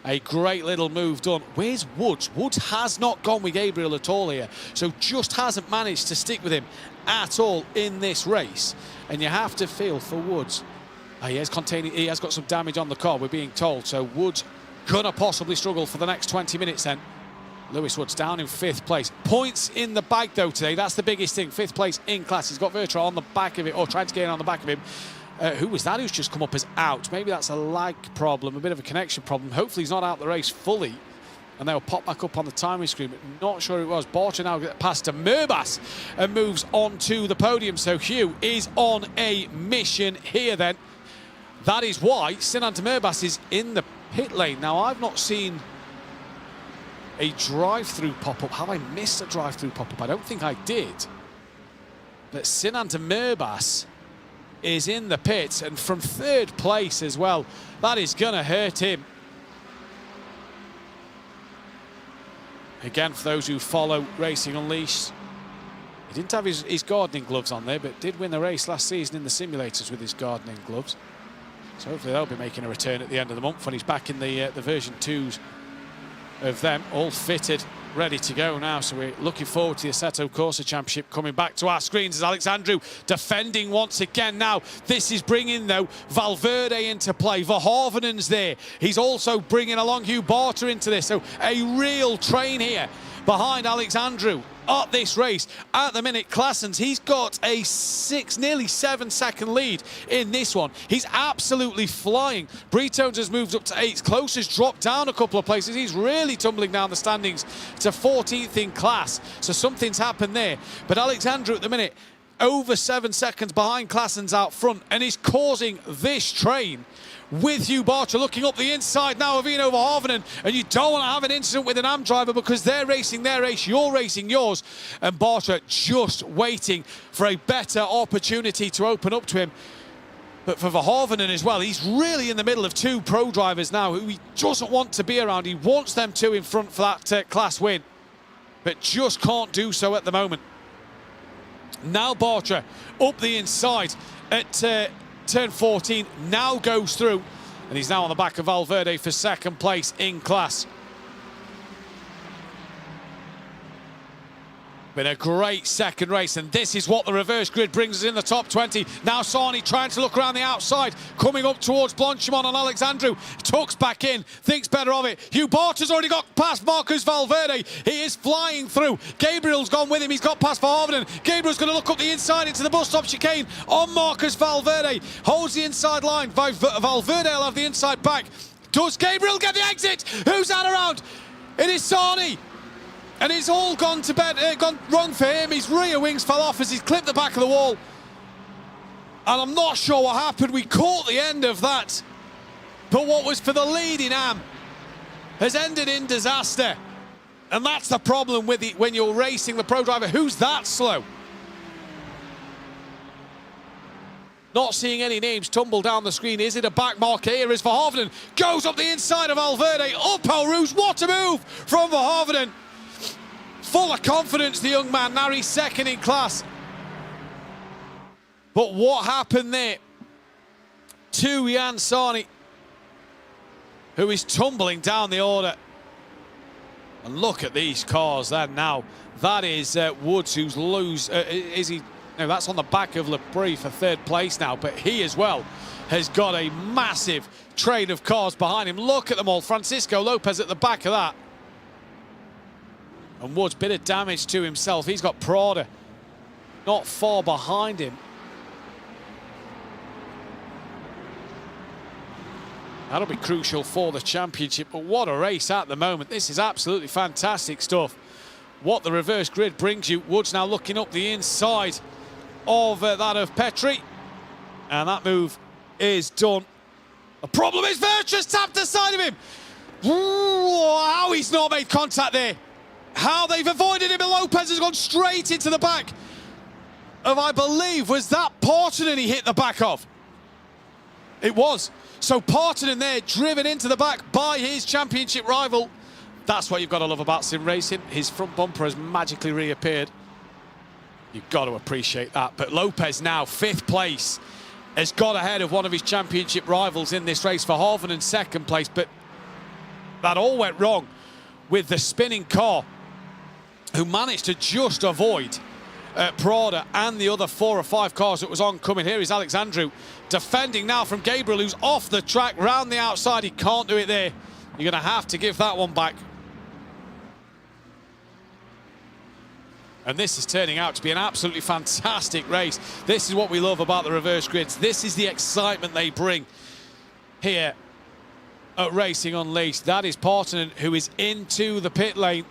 a great little move done. Where's Woods? Woods has not gone with Gabriel at all here. So just hasn't managed to stick with him at all in this race. And you have to feel for Woods. He has got some damage on the car, we're being told. So Woods gonna possibly struggle for the next 20 minutes then. Lewis Woods down in 5th place. Points in the bag though today, that's the biggest thing. 5th place in class. He's got Vertra on the back of it, or trying to get in on the back of him. Who was that who's just come up as out? Maybe that's a lag problem, a bit of a connection problem. Hopefully he's not out the race fully. And they'll pop back up on the timing screen, but not sure it was. Borcha now gets past to Merbas and moves on to the podium. So Hugh is on a mission here then. That is why Sinan Merbas is in the pit lane. Now, I've not seen a drive-through pop-up. Have I missed a drive-through pop-up? I don't think I did. But Sinan Merbas is in the pits, and from 3rd place as well. That is going to hurt him. Again, for those who follow Racing Unleashed, he didn't have his gardening gloves on there, but did win the race last season in the simulators with his gardening gloves. So hopefully they'll be making a return at the end of the month when he's back in the version 2s of them, all fitted, ready to go now. So we're looking forward to the Assetto Corsa Championship coming back to our screens as Alexandru defending once again now. This is bringing, though, Valverde into play. Verhoevenen's there. He's also bringing along Hugh Barter into this. So a real train here behind Alexandru at this race. At the minute, Claessens, he's got a nearly 7-second lead in this one. He's absolutely flying. Britones has moved up to 8th. Close has dropped down a couple of places. He's really tumbling down the standings to 14th in class. So something's happened there. But Alexandru at the minute, over 7 seconds behind Claessens out front, and is causing this train with Hugh Barter looking up the inside now of Eno Verhoevenen, and you don't want to have an incident with an AM driver because they're racing their race, you're racing yours, and Barter just waiting for a better opportunity to open up to him. But for Verhoevenen as well, he's really in the middle of 2 pro drivers now who he doesn't want to be around. He wants them 2 in front for that class win, but just can't do so at the moment. Now Barter up the inside at turn 14, now goes through, and he's now on the back of Valverde for 2nd place in class. Been a great second race, and this is what the reverse grid brings us in the top 20. Now Sarni trying to look around the outside, coming up towards Blanchimont and Alexandru. Tucks back in, thinks better of it. Hugh Barter's already got past Marcus Valverde. He is flying through. Gabriel's gone with him. He's got past Verhoevenen. Gabriel's going to look up the inside into the bus stop chicane on Marcus Valverde. Holds the inside line. Valverde will have the inside back. Does Gabriel get the exit? Who's that around? It is Sarni. And it's all gone wrong for him. His rear wings fell off as he's clipped the back of the wall. And I'm not sure what happened. We caught the end of that. But what was for the lead in AM has ended in disaster. And that's the problem with it when you're racing the pro driver. Who's that slow? Not seeing any names tumble down the screen. Is it a back mark here as Verhoevenen goes up the inside of Valverde. Up Eau Rouge. What a move from Verhoevenen. Full of confidence, the young man. Now he's 2nd in class. But what happened there to Jan Sarni, who is tumbling down the order? And look at these cars then now. That is Woods, who's no, that's on the back of Lepre for 3rd place now. But he as well has got a massive train of cars behind him. Look at them all. Francisco Lopez at the back of that. And Woods, bit of damage to himself. He's got Prada not far behind him. That'll be crucial for the championship, but what a race at the moment. This is absolutely fantastic stuff. What the reverse grid brings you. Woods now looking up the inside of that of Petri. And that move is done. The problem is Virtus tapped the side of him. Ooh, how he's not made contact there. How they've avoided him, and Lopez has gone straight into the back of, I believe, was that Partonen he hit the back of? It was. So Partonen there, driven into the back by his championship rival. That's what you've got to love about sim racing. His front bumper has magically reappeared. You've got to appreciate that. But Lopez now, 5th place, has got ahead of one of his championship rivals in this race. Verhoeven in 2nd place, but that all went wrong with the spinning car, who managed to just avoid Prada and the other 4 or 5 cars that was oncoming. Here is Alexandru defending now from Gabriel, who's off the track, round the outside. He can't do it there. You're going to have to give that one back. And this is turning out to be an absolutely fantastic race. This is what we love about the reverse grids. This is the excitement they bring here at Racing Unleashed. That is Partonen, who is into the pit lane.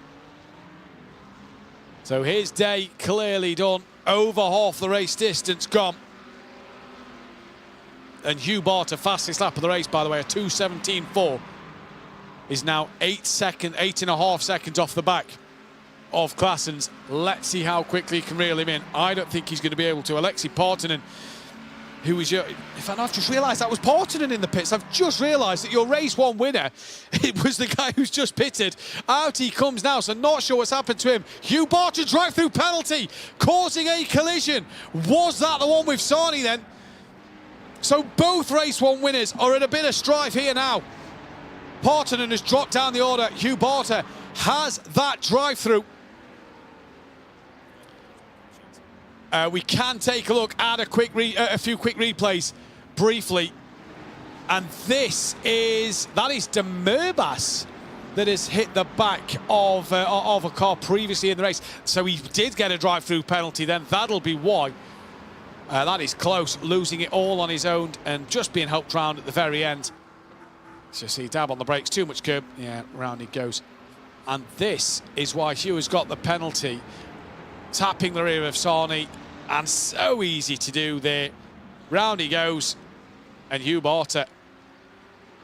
So his day clearly done. Over half the race distance gone. And Hugh Barter, fastest lap of the race, by the way, a 2:17.4, is now 8.5 seconds off the back of Claessens. Let's see how quickly he can reel him in. I don't think he's going to be able to. Alexi Partonen, who was your... In fact, I've just realised that was Partonen in the pits. I've just realised that your race 1 winner, it was the guy who's just pitted. Out he comes now, so not sure what's happened to him. Hugh Barter, drive-through penalty, causing a collision. Was that the one with Sarni then? So both race 1 winners are in a bit of strife here now. Partonen has dropped down the order. Hugh Barter has that drive-through. We can take a look at a few quick replays briefly. And that is De Murbas that has hit the back of a car previously in the race. So he did get a drive-through penalty then. That'll be why. That is close, losing it all on his own and just being helped round at the very end. So see, dab on the brakes, too much curb. Yeah, round he goes. And this is why Hugh has got the penalty. Tapping the rear of Sarni, and so easy to do there. Round he goes, and Hugh Barter,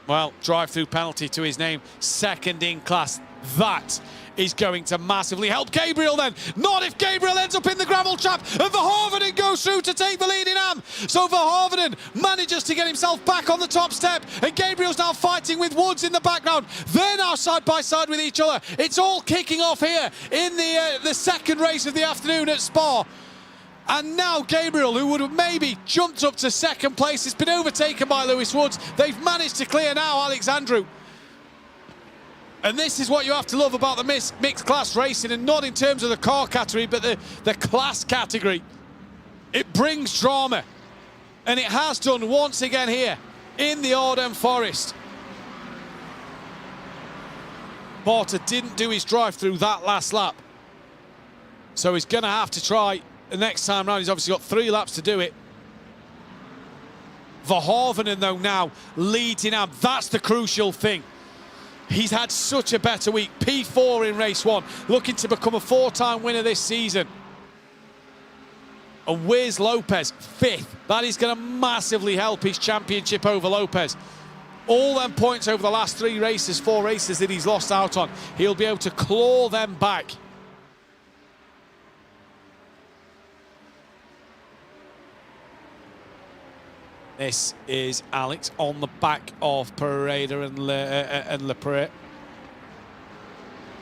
well, drive-through penalty to his name, 2nd in class. That is going to massively help Gabriel then. Not if Gabriel ends up in the gravel trap, and Verhoeven goes through to take the lead in Am. So Verhoeven manages to get himself back on the top step, and Gabriel's now fighting with Woods in the background. They're now side by side with each other. It's all kicking off here in the 2nd race of the afternoon at Spa. And now Gabriel, who would have maybe jumped up to 2nd place, has been overtaken by Lewis Woods. They've managed to clear now Alexandru. And this is what you have to love about the mixed class racing, and not in terms of the car category, but the class category. It brings drama, and it has done once again here in the Ardennes Forest. Barter didn't do his drive-through that last lap, so he's going to have to try the next time round. He's obviously got 3 laps to do it. Verhoeven, though, now leading up. That's the crucial thing. He's had such a better week. P4 in race 1, looking to become a 4-time winner this season. And where's Lopez? 5th. That is going to massively help his championship over Lopez. All them points over the last 4 races that he's lost out on, he'll be able to claw them back. This is Alex on the back of Pereira and Lepre.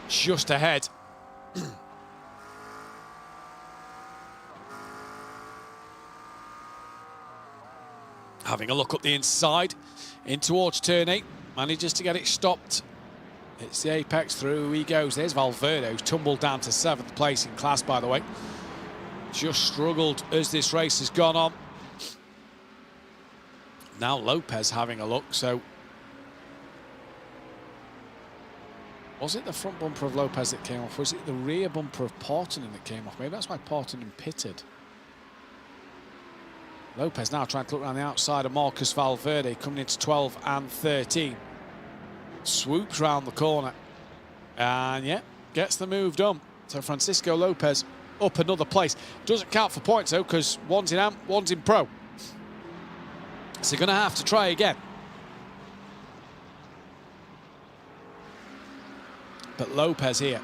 Just ahead. Having a look up the inside in towards turn 8. Manages to get it stopped. It's the apex, through he goes. There's Valverde, who's tumbled down to 7th place in class, by the way. Just struggled as this race has gone on. Now Lopez having a look, so Was it the front bumper of Lopez that came off? Was it the rear bumper of Portinen that came off? Maybe that's why Portinen pitted. Lopez now trying to look around the outside of Marcus Valverde, coming into 12 and 13. Swoops round the corner. And yeah, gets the move done. So Francisco Lopez up another place. Doesn't count for points though, because one's in Amp, one's in Pro. So you're going to have to try again. But Lopez here,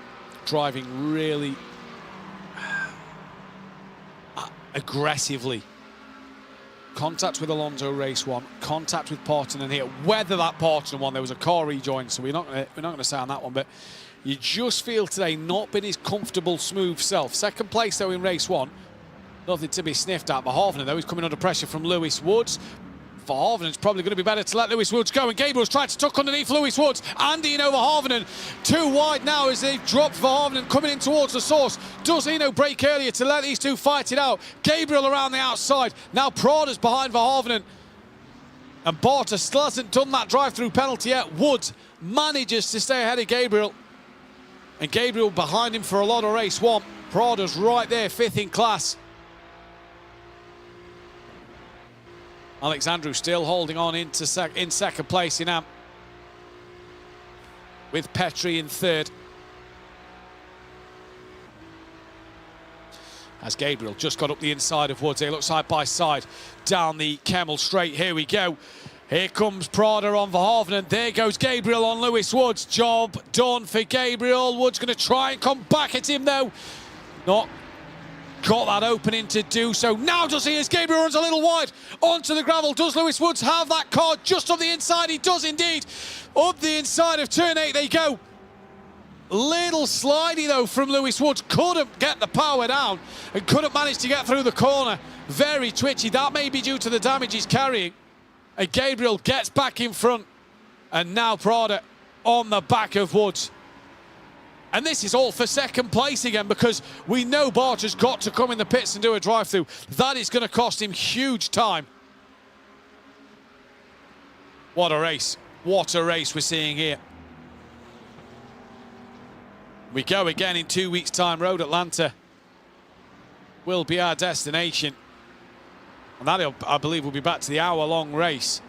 driving really aggressively. Contact with Alonso race 1, contact with Portinen here. Whether that Portinen one, there was a car rejoin, so we're not going to say on that one, but you just feel today not been his comfortable, smooth self. Second place though in race 1, nothing to be sniffed at. Verhoeven though, he's coming under pressure from Lewis Woods. Verhoeven, it's probably going to be better to let Lewis Woods go, and Gabriel's trying to tuck underneath Lewis Woods. Andy and Verhoeven too wide now as they've dropped Verhoeven coming in towards the source. Does Eno break earlier to let these two fight it out? Gabriel around the outside. Now Prada's behind Verhoeven. And Barter still hasn't done that drive-through penalty yet. Woods manages to stay ahead of Gabriel. And Gabriel behind him for a lot of race 1. Prada's right there, 5th in class. Alexandru still holding on in second place in Amp, with Petri in 3rd. As Gabriel just got up the inside of Woods. They look side by side down the Kemmel straight. Here we go. Here comes Prada on Verhoeven, and there goes Gabriel on Lewis Woods. Job done for Gabriel. Woods going to try and come back at him though. Not got that opening to do so. Now does he, as Gabriel runs a little wide onto the gravel. Does Lewis Woods have that car just on the inside? He does indeed. Up the inside of turn 8 they go. Little slidey though from Lewis Woods. Couldn't get the power down and couldn't manage to get through the corner. Very twitchy. That may be due to the damage he's carrying. And Gabriel gets back in front. And now Prada on the back of Woods. And this is all for second place again, because we know Barter's got to come in the pits and do a drive-through. That is going to cost him huge time. What a race. What a race we're seeing here. We go again in 2 weeks' time. Road Atlanta will be our destination. And that, I believe, will be back to the hour-long race.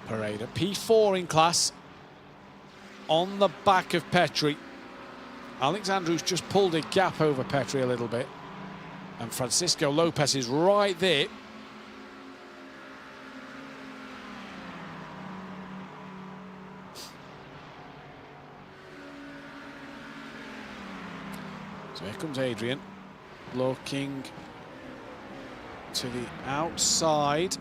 Pareda, P4 in class. On the back of Petri. Alexandru's just pulled a gap over Petri a little bit. And Francisco Lopez is right there. So here comes Adrian. Looking to the outside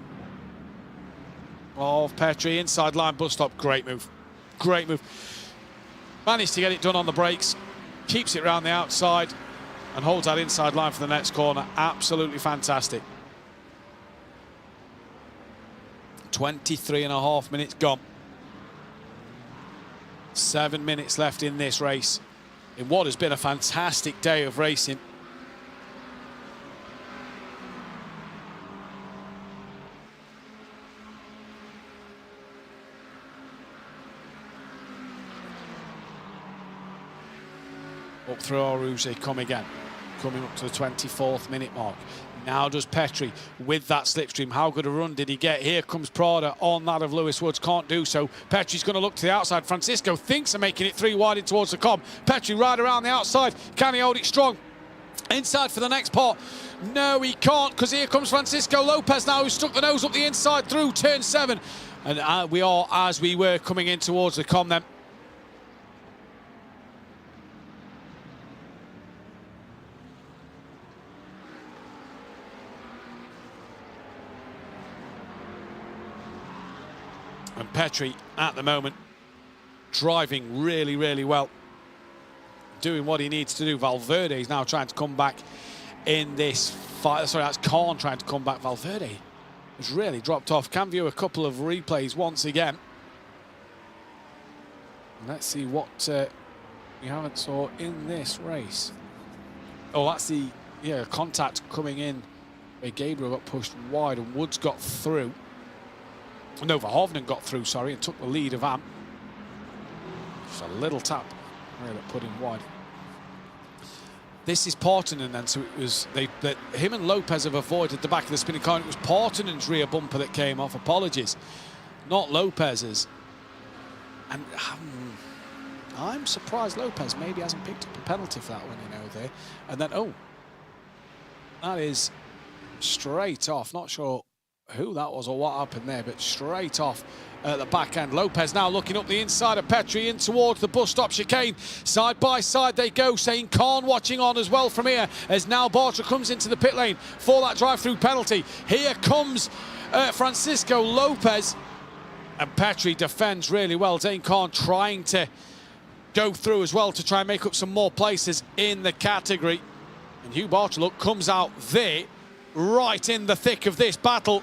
of Petri. Inside line bus stop. Great move. Great move. Managed to get it done on the brakes. Keeps it round the outside and holds that inside line for the next corner. Absolutely fantastic. 23.5 minutes gone. 7 minutes left in this race, in what has been a fantastic day of racing. Up through Arouge they come again, coming up to the 24th minute mark. Now does Petri with that slipstream. How good a run did he get? Here comes Prada on that of Lewis Woods. Can't do so. Petri's going to look to the outside. Francisco thinks of making it 3 wide in towards the com. Petri right around the outside. Can he hold it strong? Inside for the next part. No, he can't, because here comes Francisco Lopez now, who stuck the nose up the inside through turn 7. And we are as we were coming in towards the com then. And Petri, at the moment, driving really, really well. Doing what he needs to do. Valverde is now trying to come back in this fight. Sorry, that's Khan trying to come back. Valverde has really dropped off. Can view a couple of replays once again. Let's see what we haven't saw in this race. Oh, that's the contact coming in where Gabriel got pushed wide and Woods got through. No, Verhoeven got through, sorry, and took the lead of Am. Just a little tap, really, put him wide. This is Portinen then, so it was him and Lopez have avoided the back of the spinning car. It was Portinen's rear bumper that came off. Apologies, not Lopez's. And I'm surprised Lopez maybe hasn't picked up a penalty for that one, you know, there. And then, oh, that is straight off. Not sure who that was or what happened there, but straight off at the back end. Lopez now looking up the inside of Petri in towards the bus stop chicane. Side by side they go. Zane Khan watching on as well from here as now Bartra comes into the pit lane for that drive-through penalty. Here comes Francisco Lopez, and Petri defends really well. Zane Khan trying to go through as well to try and make up some more places in the category. And Hugh Bartra, look, comes out there right in the thick of this battle.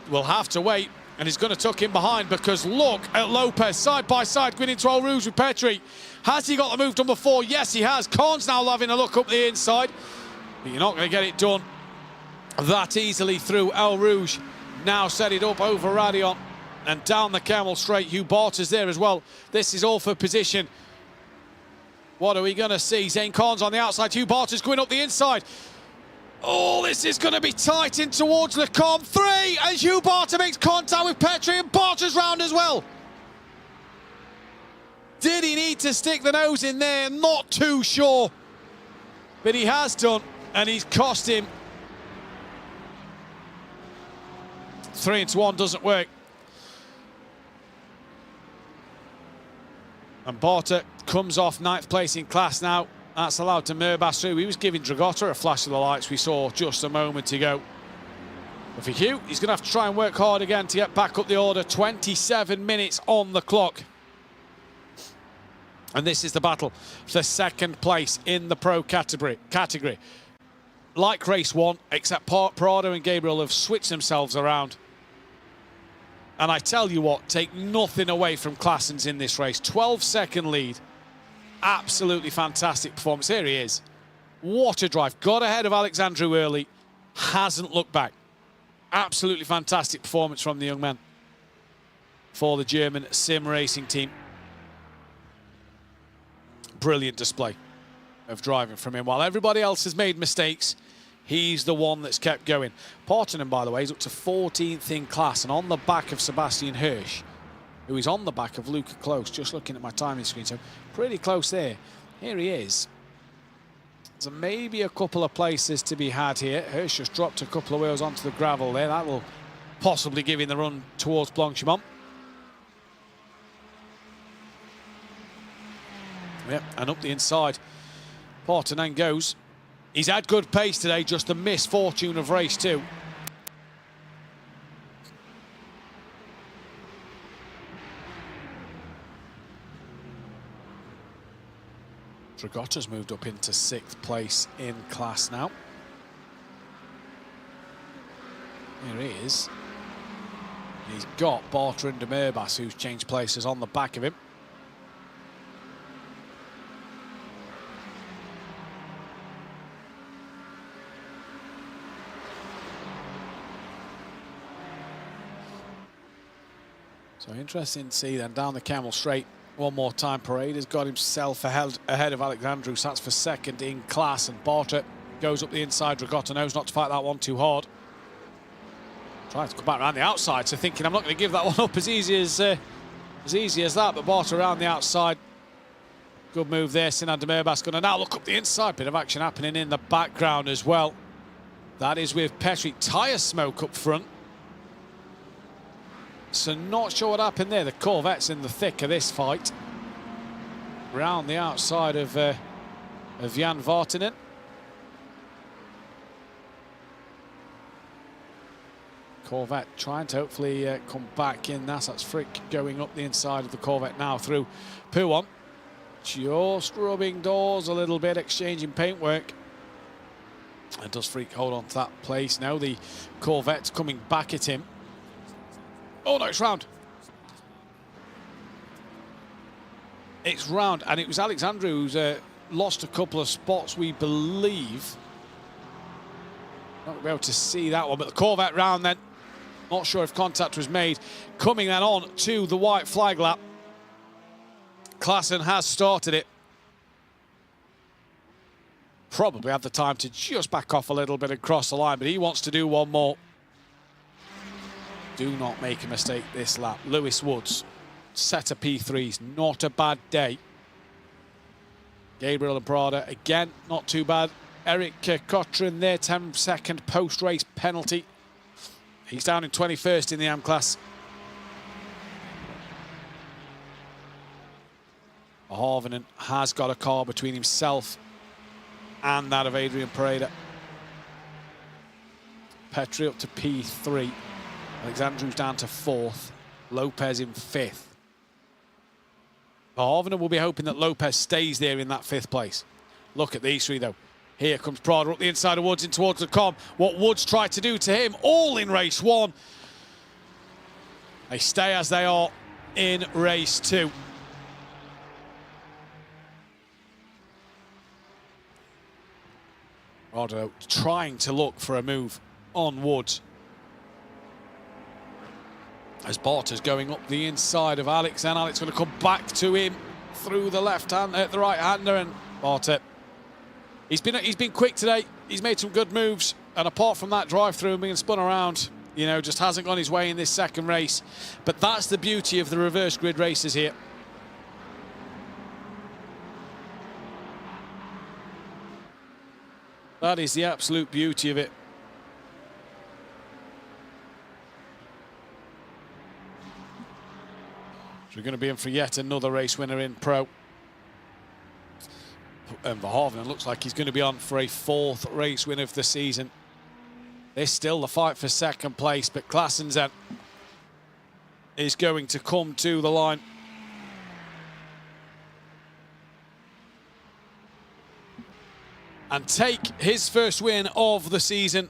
We'll have to wait, and he's going to tuck in behind because look at Lopez side by side going into El Rouge with Petri. Has he got the move done before? Yes, he has. Khan's now having a look up the inside, but you're not going to get it done that easily through El Rouge. Now set it up over Radion and down the Camel straight. Hugh Bartra's there as well. This is all for position. What are we going to see? Zane Khan's on the outside. Hugh Bartra's going up the inside. Oh, this is going to be tight in towards the Khan. 3, and Hugh Bartra makes contact with Petri, and Bartra's round as well. Did he need to stick the nose in there? Not too sure. But he has done, and he's cost him. 3 into 1 doesn't work. And Bartra comes off 9th place in class now. That's allowed to Murbas through. He was giving Dragotta a flash of the lights we saw just a moment ago. But for Hugh, he's going to have to try and work hard again to get back up the order. 27 minutes on the clock. And this is the battle for 2nd place in the pro category. Like race 1, except Prado and Gabriel have switched themselves around. And I tell you what, take nothing away from Claessens in this race. 12-second lead. Absolutely fantastic performance. Here he is. What a drive. Got ahead of Alexandru early. Hasn't looked back. Absolutely fantastic performance from the young man for the German sim racing team. Brilliant display of driving from him. While everybody else has made mistakes, he's the one that's kept going. Portinen, by the way, is up to 14th in class and on the back of Sebastian Hirsch, who is on the back of Luca Close. Just looking at my timing screen, so pretty close there. Here he is. So maybe a couple of places to be had here. Hirsch just dropped a couple of wheels onto the gravel there. That will possibly give him the run towards Blanchimont. Yep, and up the inside, Portinen goes. He's had good pace today, just the misfortune of race 2. Dragotta's moved up into 6th place in class now. Here he is. He's got Bartra and de Murbas, who's changed places on the back of him. So interesting to see then down the Camel straight one more time. Parade has got himself ahead of Alexandru, so that's for 2nd in class, and Bartra goes up the inside. Dragotta knows not to fight that one too hard. Tries to come back around the outside, so thinking I'm not going to give that one up as easy as that, but Bartra around the outside. Good move there. Sinan de Murbas going to now look up the inside. Bit of action happening in the background as well. That is with Petri. Tyre smoke up front. So not sure what happened there. The Corvette's in the thick of this fight. Round the outside of Jan Vartinen. Corvette trying to hopefully come back in. That's Frick going up the inside of the Corvette now through Pouon. Just rubbing doors a little bit, exchanging paintwork. And does Frick hold on to that place? Now the Corvette's coming back at him. Oh no, it's round. It's round, and it was Alexandru who's lost a couple of spots, we believe. Not going to be able to see that one, but the Corvette round then. Not sure if contact was made. Coming then on to the white flag lap. Klaassen has started it. Probably had the time to just back off a little bit and cross the line, but he wants to do one more. Do not make a mistake this lap. Lewis Woods, set of P3s, not a bad day. Gabriel and Prada, again, not too bad. Eric Cotran there, 10-second post-race penalty. He's down in 21st in the AM class. Harvinen has got a car between himself and that of Adrian Pereira. Petri up to P3. Alexandru's down to 4th. Lopez in 5th. Harvinen will be hoping that Lopez stays there in that 5th place. Look at these three, though. Here comes Prada up the inside of Woods in towards the com. What Woods tried to do to him, all in race 1. They stay as they are in race 2. Prada trying to look for a move on Woods. As Barter's going up the inside of Alex, and Alex going to come back to him through the left hand, the right hander, and Barter. He's been quick today. He's made some good moves, and apart from that drive through and being spun around, you know, just hasn't gone his way in this second race. But that's the beauty of the reverse grid races here. That is the absolute beauty of it. So we're going to be in for yet another race winner in Pro. And Verhoeven looks like he's going to be on for a 4th race win of the season. There's still the fight for 2nd place, but Klaassen is going to come to the line. And take his first win of the season.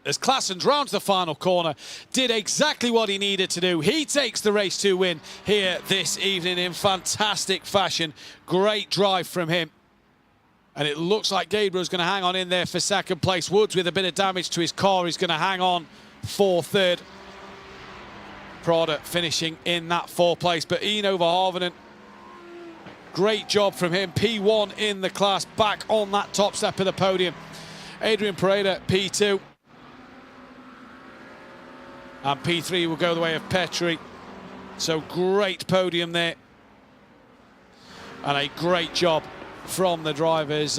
As Klaassen rounds the final corner, did exactly what he needed to do. He takes the race 2 win here this evening in fantastic fashion. Great drive from him. And it looks like Gabriel's going to hang on in there for 2nd place. Woods with a bit of damage to his car. He's going to hang on for 3rd. Prada finishing in that 4th place. But Eno Verhoeven, great job from him. P1 in the class, back on that top step of the podium. Adrian Pereira, P2. And P3 will go the way of Petri. So great podium there. And a great job from the drivers.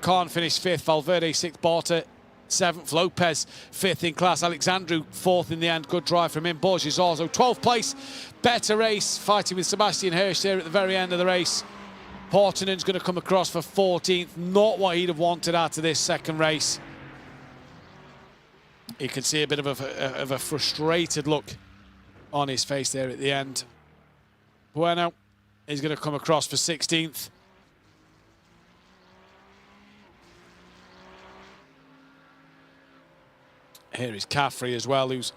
Khan finished 5th, Valverde 6th, Barter 7th, Lopez 5th in class, Alexandru 4th in the end. Good drive from him. Borges also 12th place. Better race, fighting with Sebastian Hirsch there at the very end of the race. Portinen's going to come across for 14th. Not what he'd have wanted out of this second race. You can see a bit of a frustrated look on his face there at the end. Bueno is going to come across for 16th. Here is Caffrey as well, who's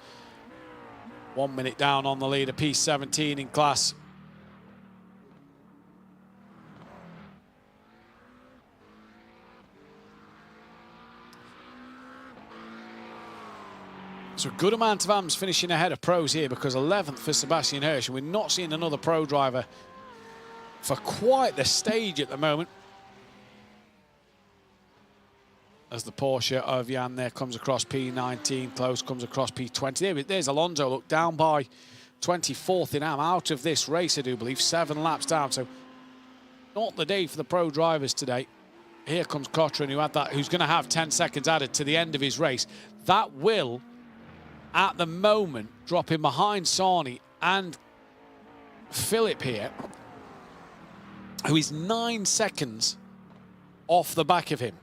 1 minute down on the leader, P17 in class. So a good amount of AMs finishing ahead of pros here, because 11th for Sebastian Hirsch, and we're not seeing another pro driver for quite the stage at the moment. As the Porsche of Jan there comes across P19, close comes across P20. There's Alonso, look, down by 24th in AM, out of this race, I do believe, 7 laps down. So not the day for the pro drivers today. Here comes Cotran, who's going to have 10 seconds added to the end of his race. That will, at the moment, drop him behind Sarni and Philip here, who is 9 seconds off the back of him.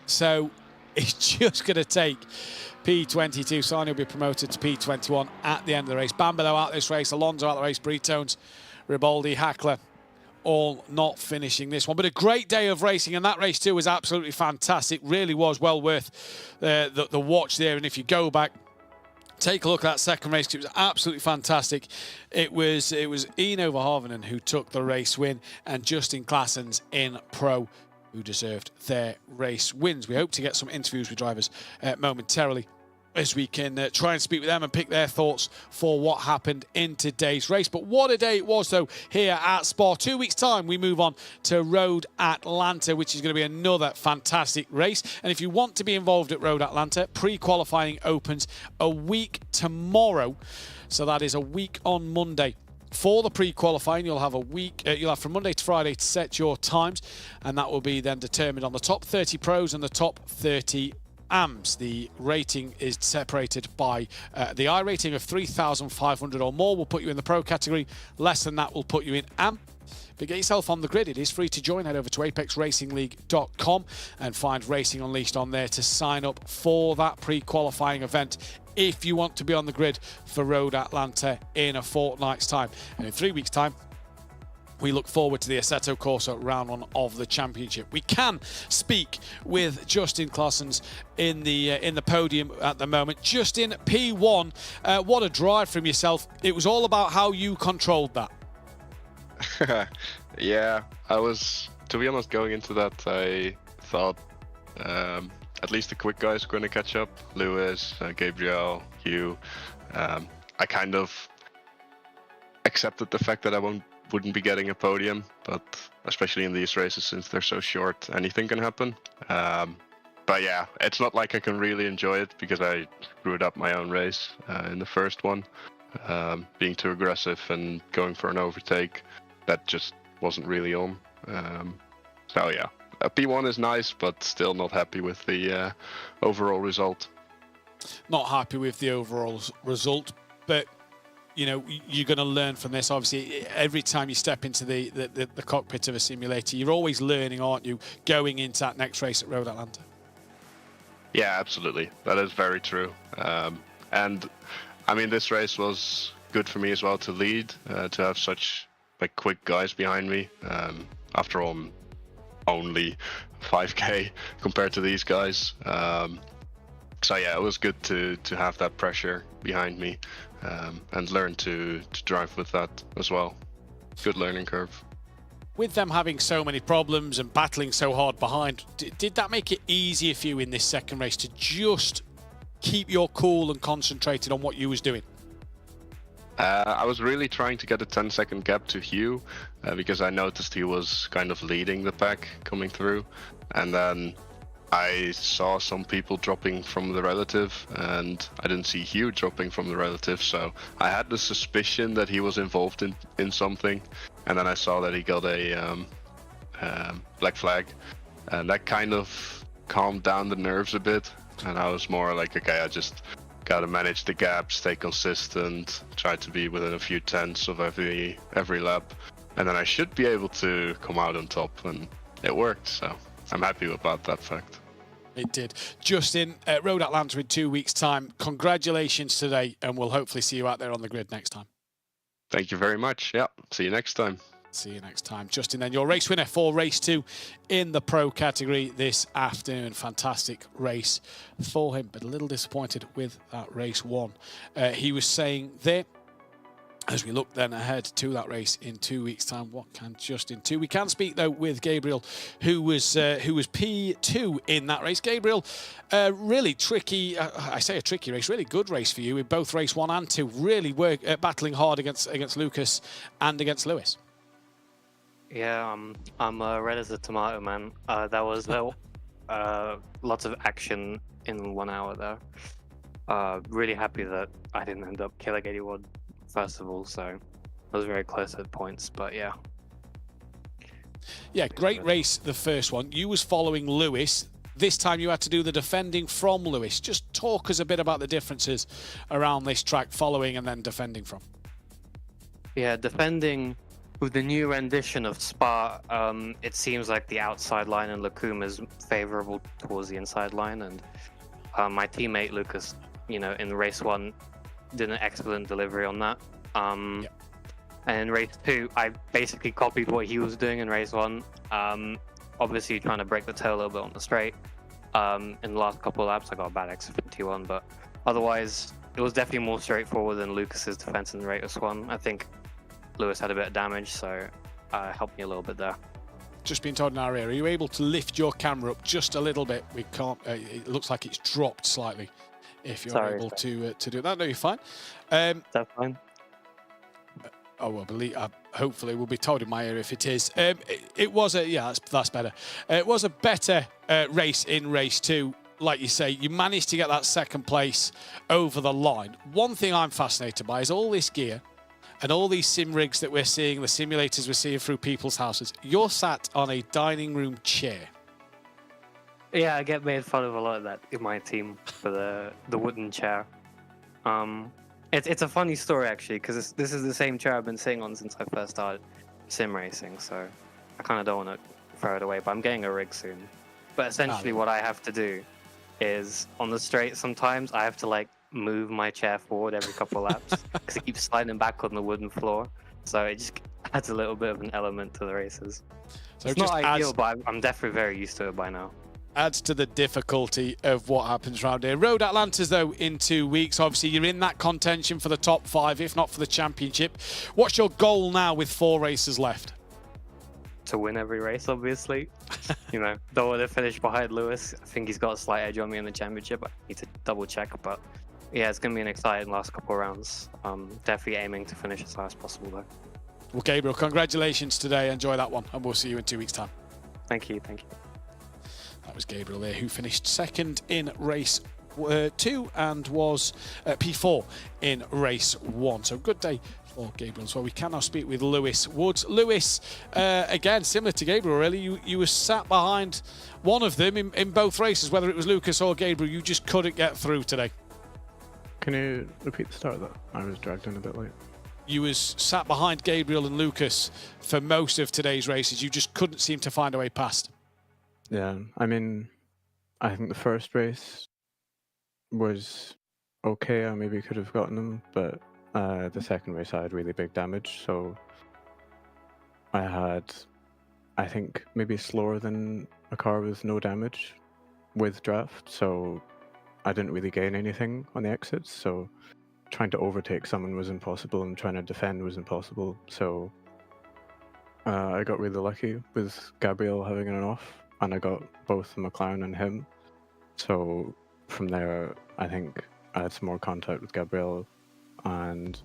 So it's just going to take P22. Sarni will be promoted to P21 at the end of the race. Bambino out this race, Alonso out the race, Britones, Riboldi, Hackler, all not finishing this one. But a great day of racing, and that race too was absolutely fantastic. Really was well worth the watch there. And if you go back, take a look at that second race, it was absolutely fantastic. It was Eno Verhoeven who took the race win, and Justin Klaassen's in pro who deserved their race wins. We hope to get some interviews with drivers momentarily, as we can try and speak with them and pick their thoughts for what happened in today's race. But what a day it was, though, here at Spa. 2 weeks' time, we move on to Road Atlanta, which is going to be another fantastic race. And if you want to be involved at Road Atlanta, pre-qualifying opens a week tomorrow. So that is a week on Monday. For the pre-qualifying, you'll have a week. You'll have from Monday to Friday to set your times, and that will be then determined on the top 30 pros and the top 30 AMs. The rating is separated by the I rating of 3,500 or more will put you in the pro category. Less than that will put you in AM. But get yourself on the grid. It is free to join. Head over to apexracingleague.com and find Racing Unleashed on there to sign up for that pre-qualifying event if you want to be on the grid for Road Atlanta in a fortnight's time. And in 3 weeks' time, we look forward to the Assetto Corsa round one of the championship. We can speak with Justin Claessens in the podium at the moment. Justin, P1, what a drive from yourself. It was all about how you controlled that. Yeah, I was, to be honest, going into that, I thought at least the quick guys were going to catch up. Lewis, Gabriel, Hugh. I kind of accepted the fact that I wouldn't be getting a podium, but especially in these races, since they're so short, anything can happen. But yeah, it's not like I can really enjoy it because I screwed up my own race in the first one, being too aggressive and going for an overtake that just wasn't really on. So yeah, a P1 is nice, but still not happy with the overall result. Not happy with the overall result, but you know, you're going to learn from this. Obviously, every time you step into the cockpit of a simulator, you're always learning, aren't you, going into that next race at Road Atlanta? Yeah, absolutely. That is very true. And I mean, this race was good for me as well to lead, to have such like quick guys behind me. After all, I'm only 5K compared to these guys. So yeah, it was good to have that pressure behind me. And learn to drive with that as well. Good learning curve. With them having so many problems and battling so hard behind, did that make it easier for you in this second race to just keep your cool and concentrated on what you was doing? I was really trying to get a 10-second gap to Hugh because I noticed he was kind of leading the pack coming through, and then I saw some people dropping from the relative, and I didn't see Hugh dropping from the relative, so I had the suspicion that he was involved in something, and then I saw that he got a black flag, and that kind of calmed down the nerves a bit, and I was more like, okay, I just gotta manage the gap, stay consistent, try to be within a few tenths of every lap, and then I should be able to come out on top, and it worked, so I'm happy about that fact. It did. Justin, Road Atlanta in 2 weeks' time. Congratulations today, and we'll hopefully see you out there on the grid next time. Thank you very much. Yeah, see you next time. See you next time. Justin, then your race winner for race 2 in the pro category this afternoon. Fantastic race for him, but a little disappointed with that race 1. He was saying there, as we look then ahead to that race in 2 weeks' time, what can Justin do? We can speak though with Gabriel, who was P2 in that race. Gabriel, really tricky. I say a tricky race, really good race for you in both race 1 and 2. Really battling hard against Lucas and against Lewis. Yeah, I'm red as a tomato, man. That was lots of action in 1 hour there. Really happy that I didn't end up killing anyone. First of all, so I was very close at points, but yeah. Yeah, great race, the first one. You was following Lewis. This time you had to do the defending from Lewis. Just talk us a bit about the differences around this track, following and then defending from. Yeah, defending with the new rendition of Spa, it seems like the outside line in Lacombe is favorable towards the inside line, and my teammate Lucas, you know, in race 1 did an excellent delivery on that. And in race 2, I basically copied what he was doing in race 1. Obviously trying to break the tail a little bit on the straight. In the last couple of laps, I got a bad exit from T1, but otherwise, it was definitely more straightforward than Lucas's defense in race 1. I think Lewis had a bit of damage, so helped me a little bit there. just been told in our area, are you able to lift your camera up just a little bit? We can't. It looks like it's dropped slightly. If you're able to do that, no, you're fine. That's fine. Oh, I believe. Hopefully, we'll be told in my area if it is. It was a that's better. It was a better race in race 2. Like you say, you managed to get that second place over the line. One thing I'm fascinated by is all this gear and all these sim rigs that we're seeing, the simulators we're seeing through people's houses. You're sat on a dining room chair. Yeah, I get made fun of a lot of that in my team for the wooden chair. It's a funny story actually, because this is the same chair I've been sitting on since I first started sim racing. So I kind of don't want to throw it away, but I'm getting a rig soon. But essentially, what I have to do is on the straight. Sometimes I have to like move my chair forward every couple of laps because it keeps sliding back on the wooden floor. So it just adds a little bit of an element to the races. So it's not ideal, but I'm definitely very used to it by now. Adds to the difficulty of what happens around here. Road Atlanta's though in 2 weeks. Obviously you're in that contention for the top 5, if not for the championship. What's your goal now with 4 races left? To win every race, obviously. You know, don't want to finish behind Lewis. I think he's got a slight edge on me in the championship. I need to double check, but yeah, it's going to be an exciting last couple of rounds. Definitely aiming to finish as high as possible though. Well, Gabriel, congratulations today. Enjoy that one, and we'll see you in 2 weeks' time. Thank you, thank you. That was Gabriel there, who finished second in race 2 and was P4 in race 1. So good day for Gabriel as well. We can now speak with Lewis Woods. Lewis, again, similar to Gabriel, really. You were sat behind one of them in both races, whether it was Lucas or Gabriel. You just couldn't get through today. Can you repeat the start of that? I was dragged in a bit late. You was sat behind Gabriel and Lucas for most of today's races. You just couldn't seem to find a way past. Yeah, I mean, I think the first race was okay. I maybe could have gotten them, but the second race I had really big damage, so I had, I think, maybe slower than a car with no damage with draft, so I didn't really gain anything on the exits, so trying to overtake someone was impossible and trying to defend was impossible, so I got really lucky with Gabriel having an off, and I got both the McLaren and him, so from there I think I had some more contact with Gabriel, and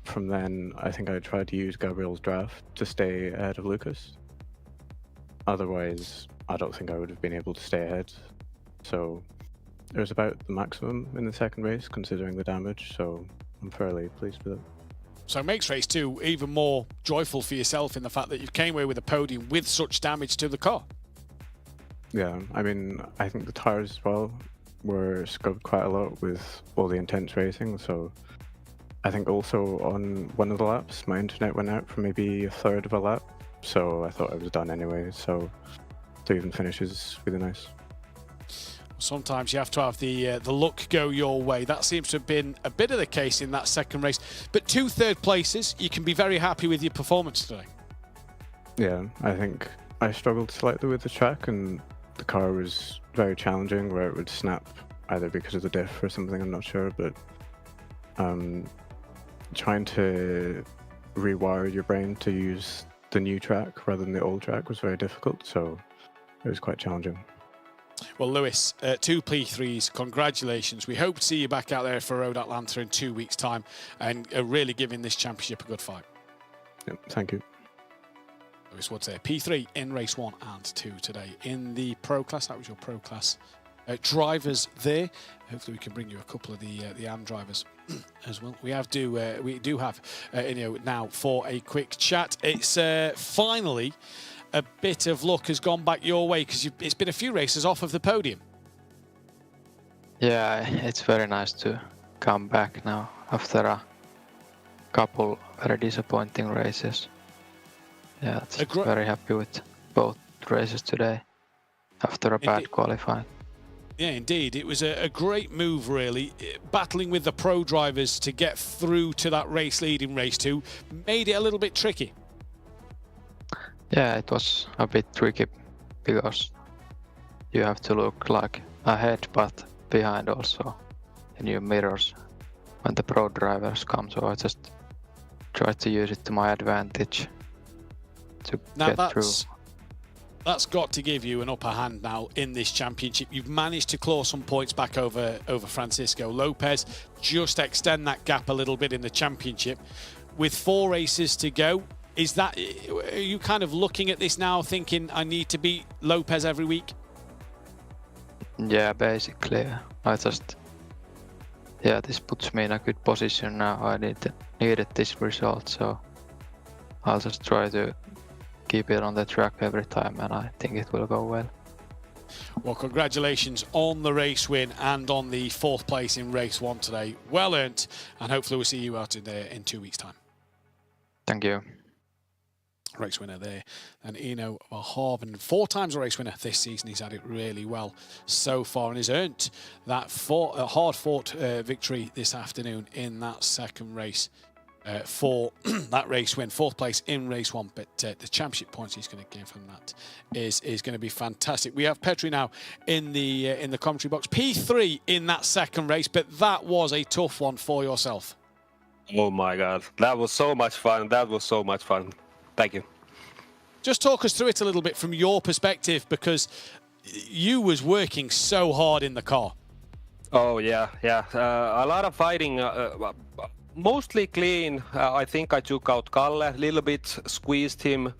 from then I think I tried to use Gabriel's draft to stay ahead of Lucas. Otherwise I don't think I would have been able to stay ahead, so it was about the maximum in the second race considering the damage, so I'm fairly pleased with it. So it makes race 2 even more joyful for yourself in the fact that you came away with a podium with such damage to the car. Yeah, I mean, I think the tyres as well were scrubbed quite a lot with all the intense racing, so I think also on one of the laps my internet went out for maybe a third of a lap, so I thought I was done anyway, so to even finish is really nice. Sometimes you have to have the luck go your way. That seems to have been a bit of the case in that second race. But 2 third places, you can be very happy with your performance today. Yeah, I think I struggled slightly with the track, and the car was very challenging where it would snap either because of the diff or something, I'm not sure, but trying to rewire your brain to use the new track rather than the old track was very difficult, so it was quite challenging. Well, Lewis, 2 P3s, congratulations. We hope to see you back out there for Road Atlanta in 2 weeks' time and really giving this championship a good fight. Yeah, thank you. Lewis Woods there, P3 in race 1 and 2 today. In the Pro Class, that was your Pro Class drivers there. Hopefully we can bring you a couple of the AM drivers as well. We do have Inio now for a quick chat. It's finally a bit of luck has gone back your way because it's been a few races off of the podium. Yeah, it's very nice to come back now after a couple very disappointing races. Yeah, very happy with both races today after a bad qualifying. Yeah, indeed. It was a great move, really. Battling with the pro drivers to get through to that race lead in race 2 made it a little bit tricky. Yeah, it was a bit tricky because you have to look like ahead but behind also in your mirrors when the pro drivers come, so I just tried to use it to my advantage to get through. That's got to give you an upper hand now in this championship. You've managed to claw some points back over Francisco Lopez, just extend that gap a little bit in the championship. With 4 races to go, are you kind of looking at this now thinking I need to beat Lopez every week? Yeah, basically. This puts me in a good position now. I needed this result, so I'll just try to keep it on the track every time, and I think it will go well. Well, congratulations on the race win and on the 4th place in race 1 today. Well earned, and hopefully we'll see you out in there in 2 weeks' time. Thank you. Race winner there, and Eno Verhoeven, 4 times a race winner this season. He's had it really well so far and has earned that hard-fought victory this afternoon in that 2nd race for that race win. 4th place in race 1, but the championship points he's going to gain from that is going to be fantastic. We have Petri now in the commentary box. P3 in that 2nd race, but that was a tough one for yourself. Oh my God, that was so much fun. Thank you. Just talk us through it a little bit from your perspective, because you was working so hard in the car. Oh yeah. A lot of fighting. Mostly clean. I think I took out Kalle a little bit, squeezed him,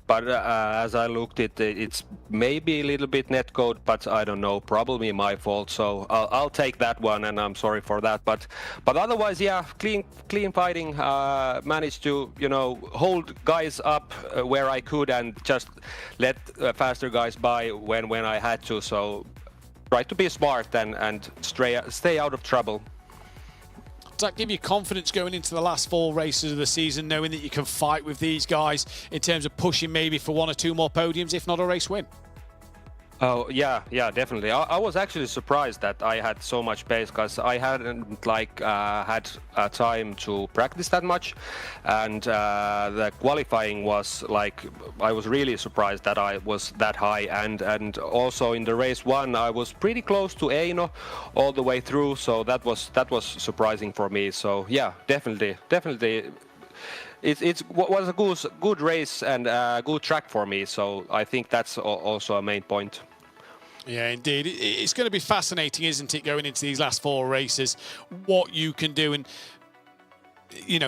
but as I looked it's maybe a little bit netcode, but I don't know, probably my fault. So I'll take that one, and I'm sorry for that. But otherwise, yeah, clean fighting. Managed to hold guys up where I could and just let faster guys by when I had to. So try to be smart and stay out of trouble. Does that give you confidence going into the last 4 races of the season, knowing that you can fight with these guys in terms of pushing maybe for 1 or 2 more podiums, if not a race win? Oh yeah, definitely. I was actually surprised that I had so much pace, because I hadn't had time to practice that much, and the qualifying was I was really surprised that I was that high, and also in the race 1 I was pretty close to Eino all the way through, so that was surprising for me. So yeah, definitely. It was a good race and a good track for me, so I think that's also a main point. Yeah, indeed. It's going to be fascinating, isn't it, going into these last 4 races, what you can do, and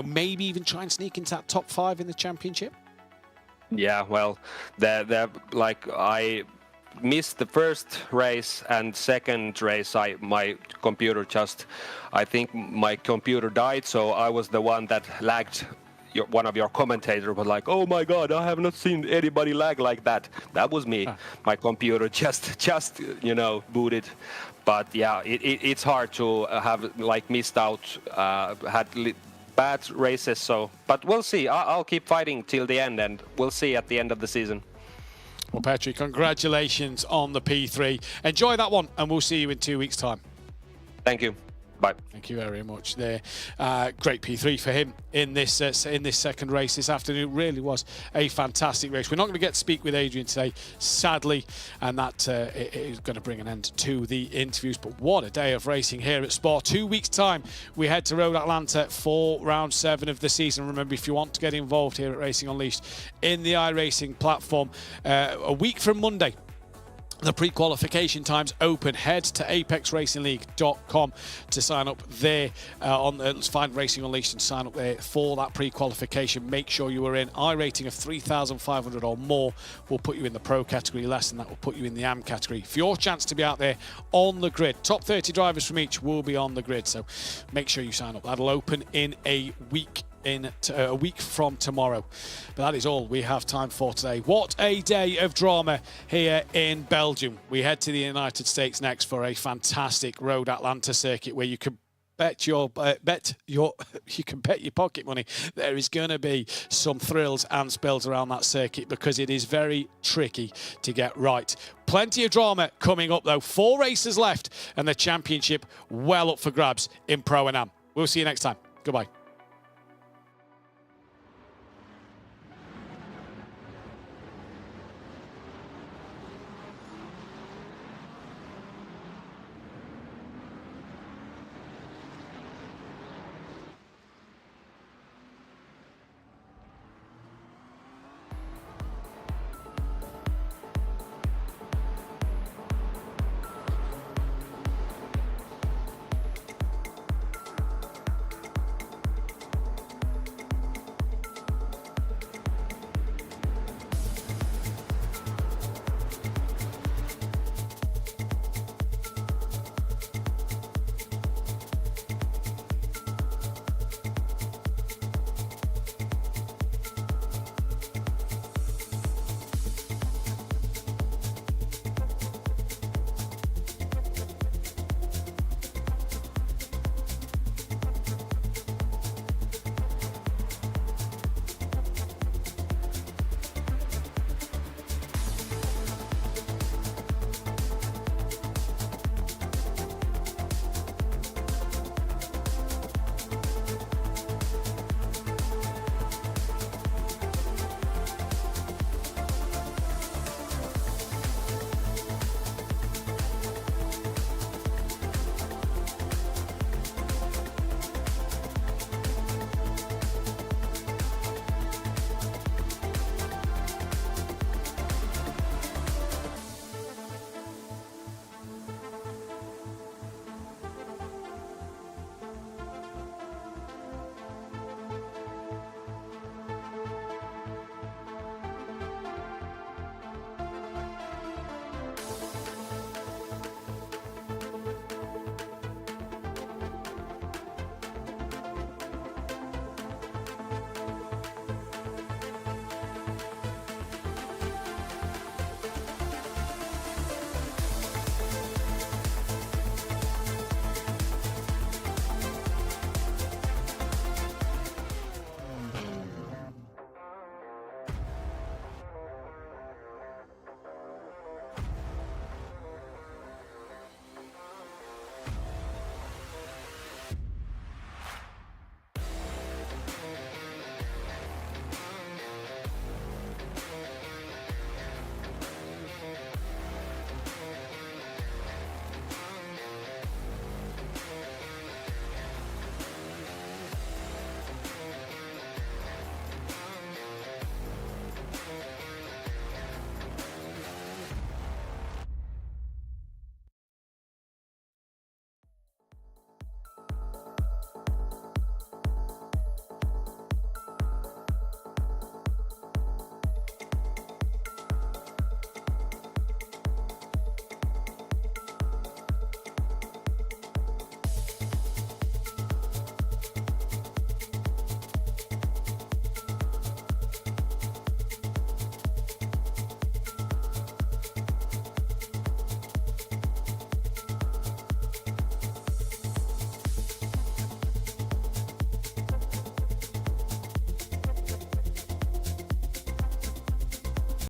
maybe even try and sneak into that top 5 in the championship? Yeah, well, I missed the 1st race and 2nd race. I think my computer died, so I was the one that lagged. One of your commentators was like, "Oh my God, I have not seen anybody lag like that." That was me. My computer just booted. But yeah, it's hard to have missed out, had bad races. So, but we'll see. I'll keep fighting till the end, and we'll see at the end of the season. Well, Petri, congratulations on the P3. Enjoy that one, and we'll see you in 2 weeks' time. Thank you. Bye. Thank you very much there. Great P3 for him in this 2nd race this afternoon. Really was a fantastic race. We're not going to get to speak with Adrian today, sadly, and that is going to bring an end to the interviews. But what a day of racing here at Spa. 2 weeks' time, we head to Road Atlanta for round 7 of the season. Remember, if you want to get involved here at Racing Unleashed in the iRacing platform, a week from Monday, the pre-qualification times open. Head to apexracingleague.com to sign up there. Let's find Racing Unleashed and sign up there for that pre-qualification. Make sure you are in. iRating of 3,500 or more will put you in the Pro category. Less than that will put you in the AM category. For your chance to be out there on the grid, top 30 drivers from each will be on the grid. So make sure you sign up. That'll open in a week. A week from tomorrow. But that is all we have time for today. What a day of drama here in Belgium. We head to the United States next for a fantastic Road Atlanta circuit where you can bet your pocket money there is going to be some thrills and spills around that circuit, because it is very tricky to get right. Plenty of drama coming up though. 4 races left and the championship well up for grabs in Pro-Am. We'll see you next time. Goodbye.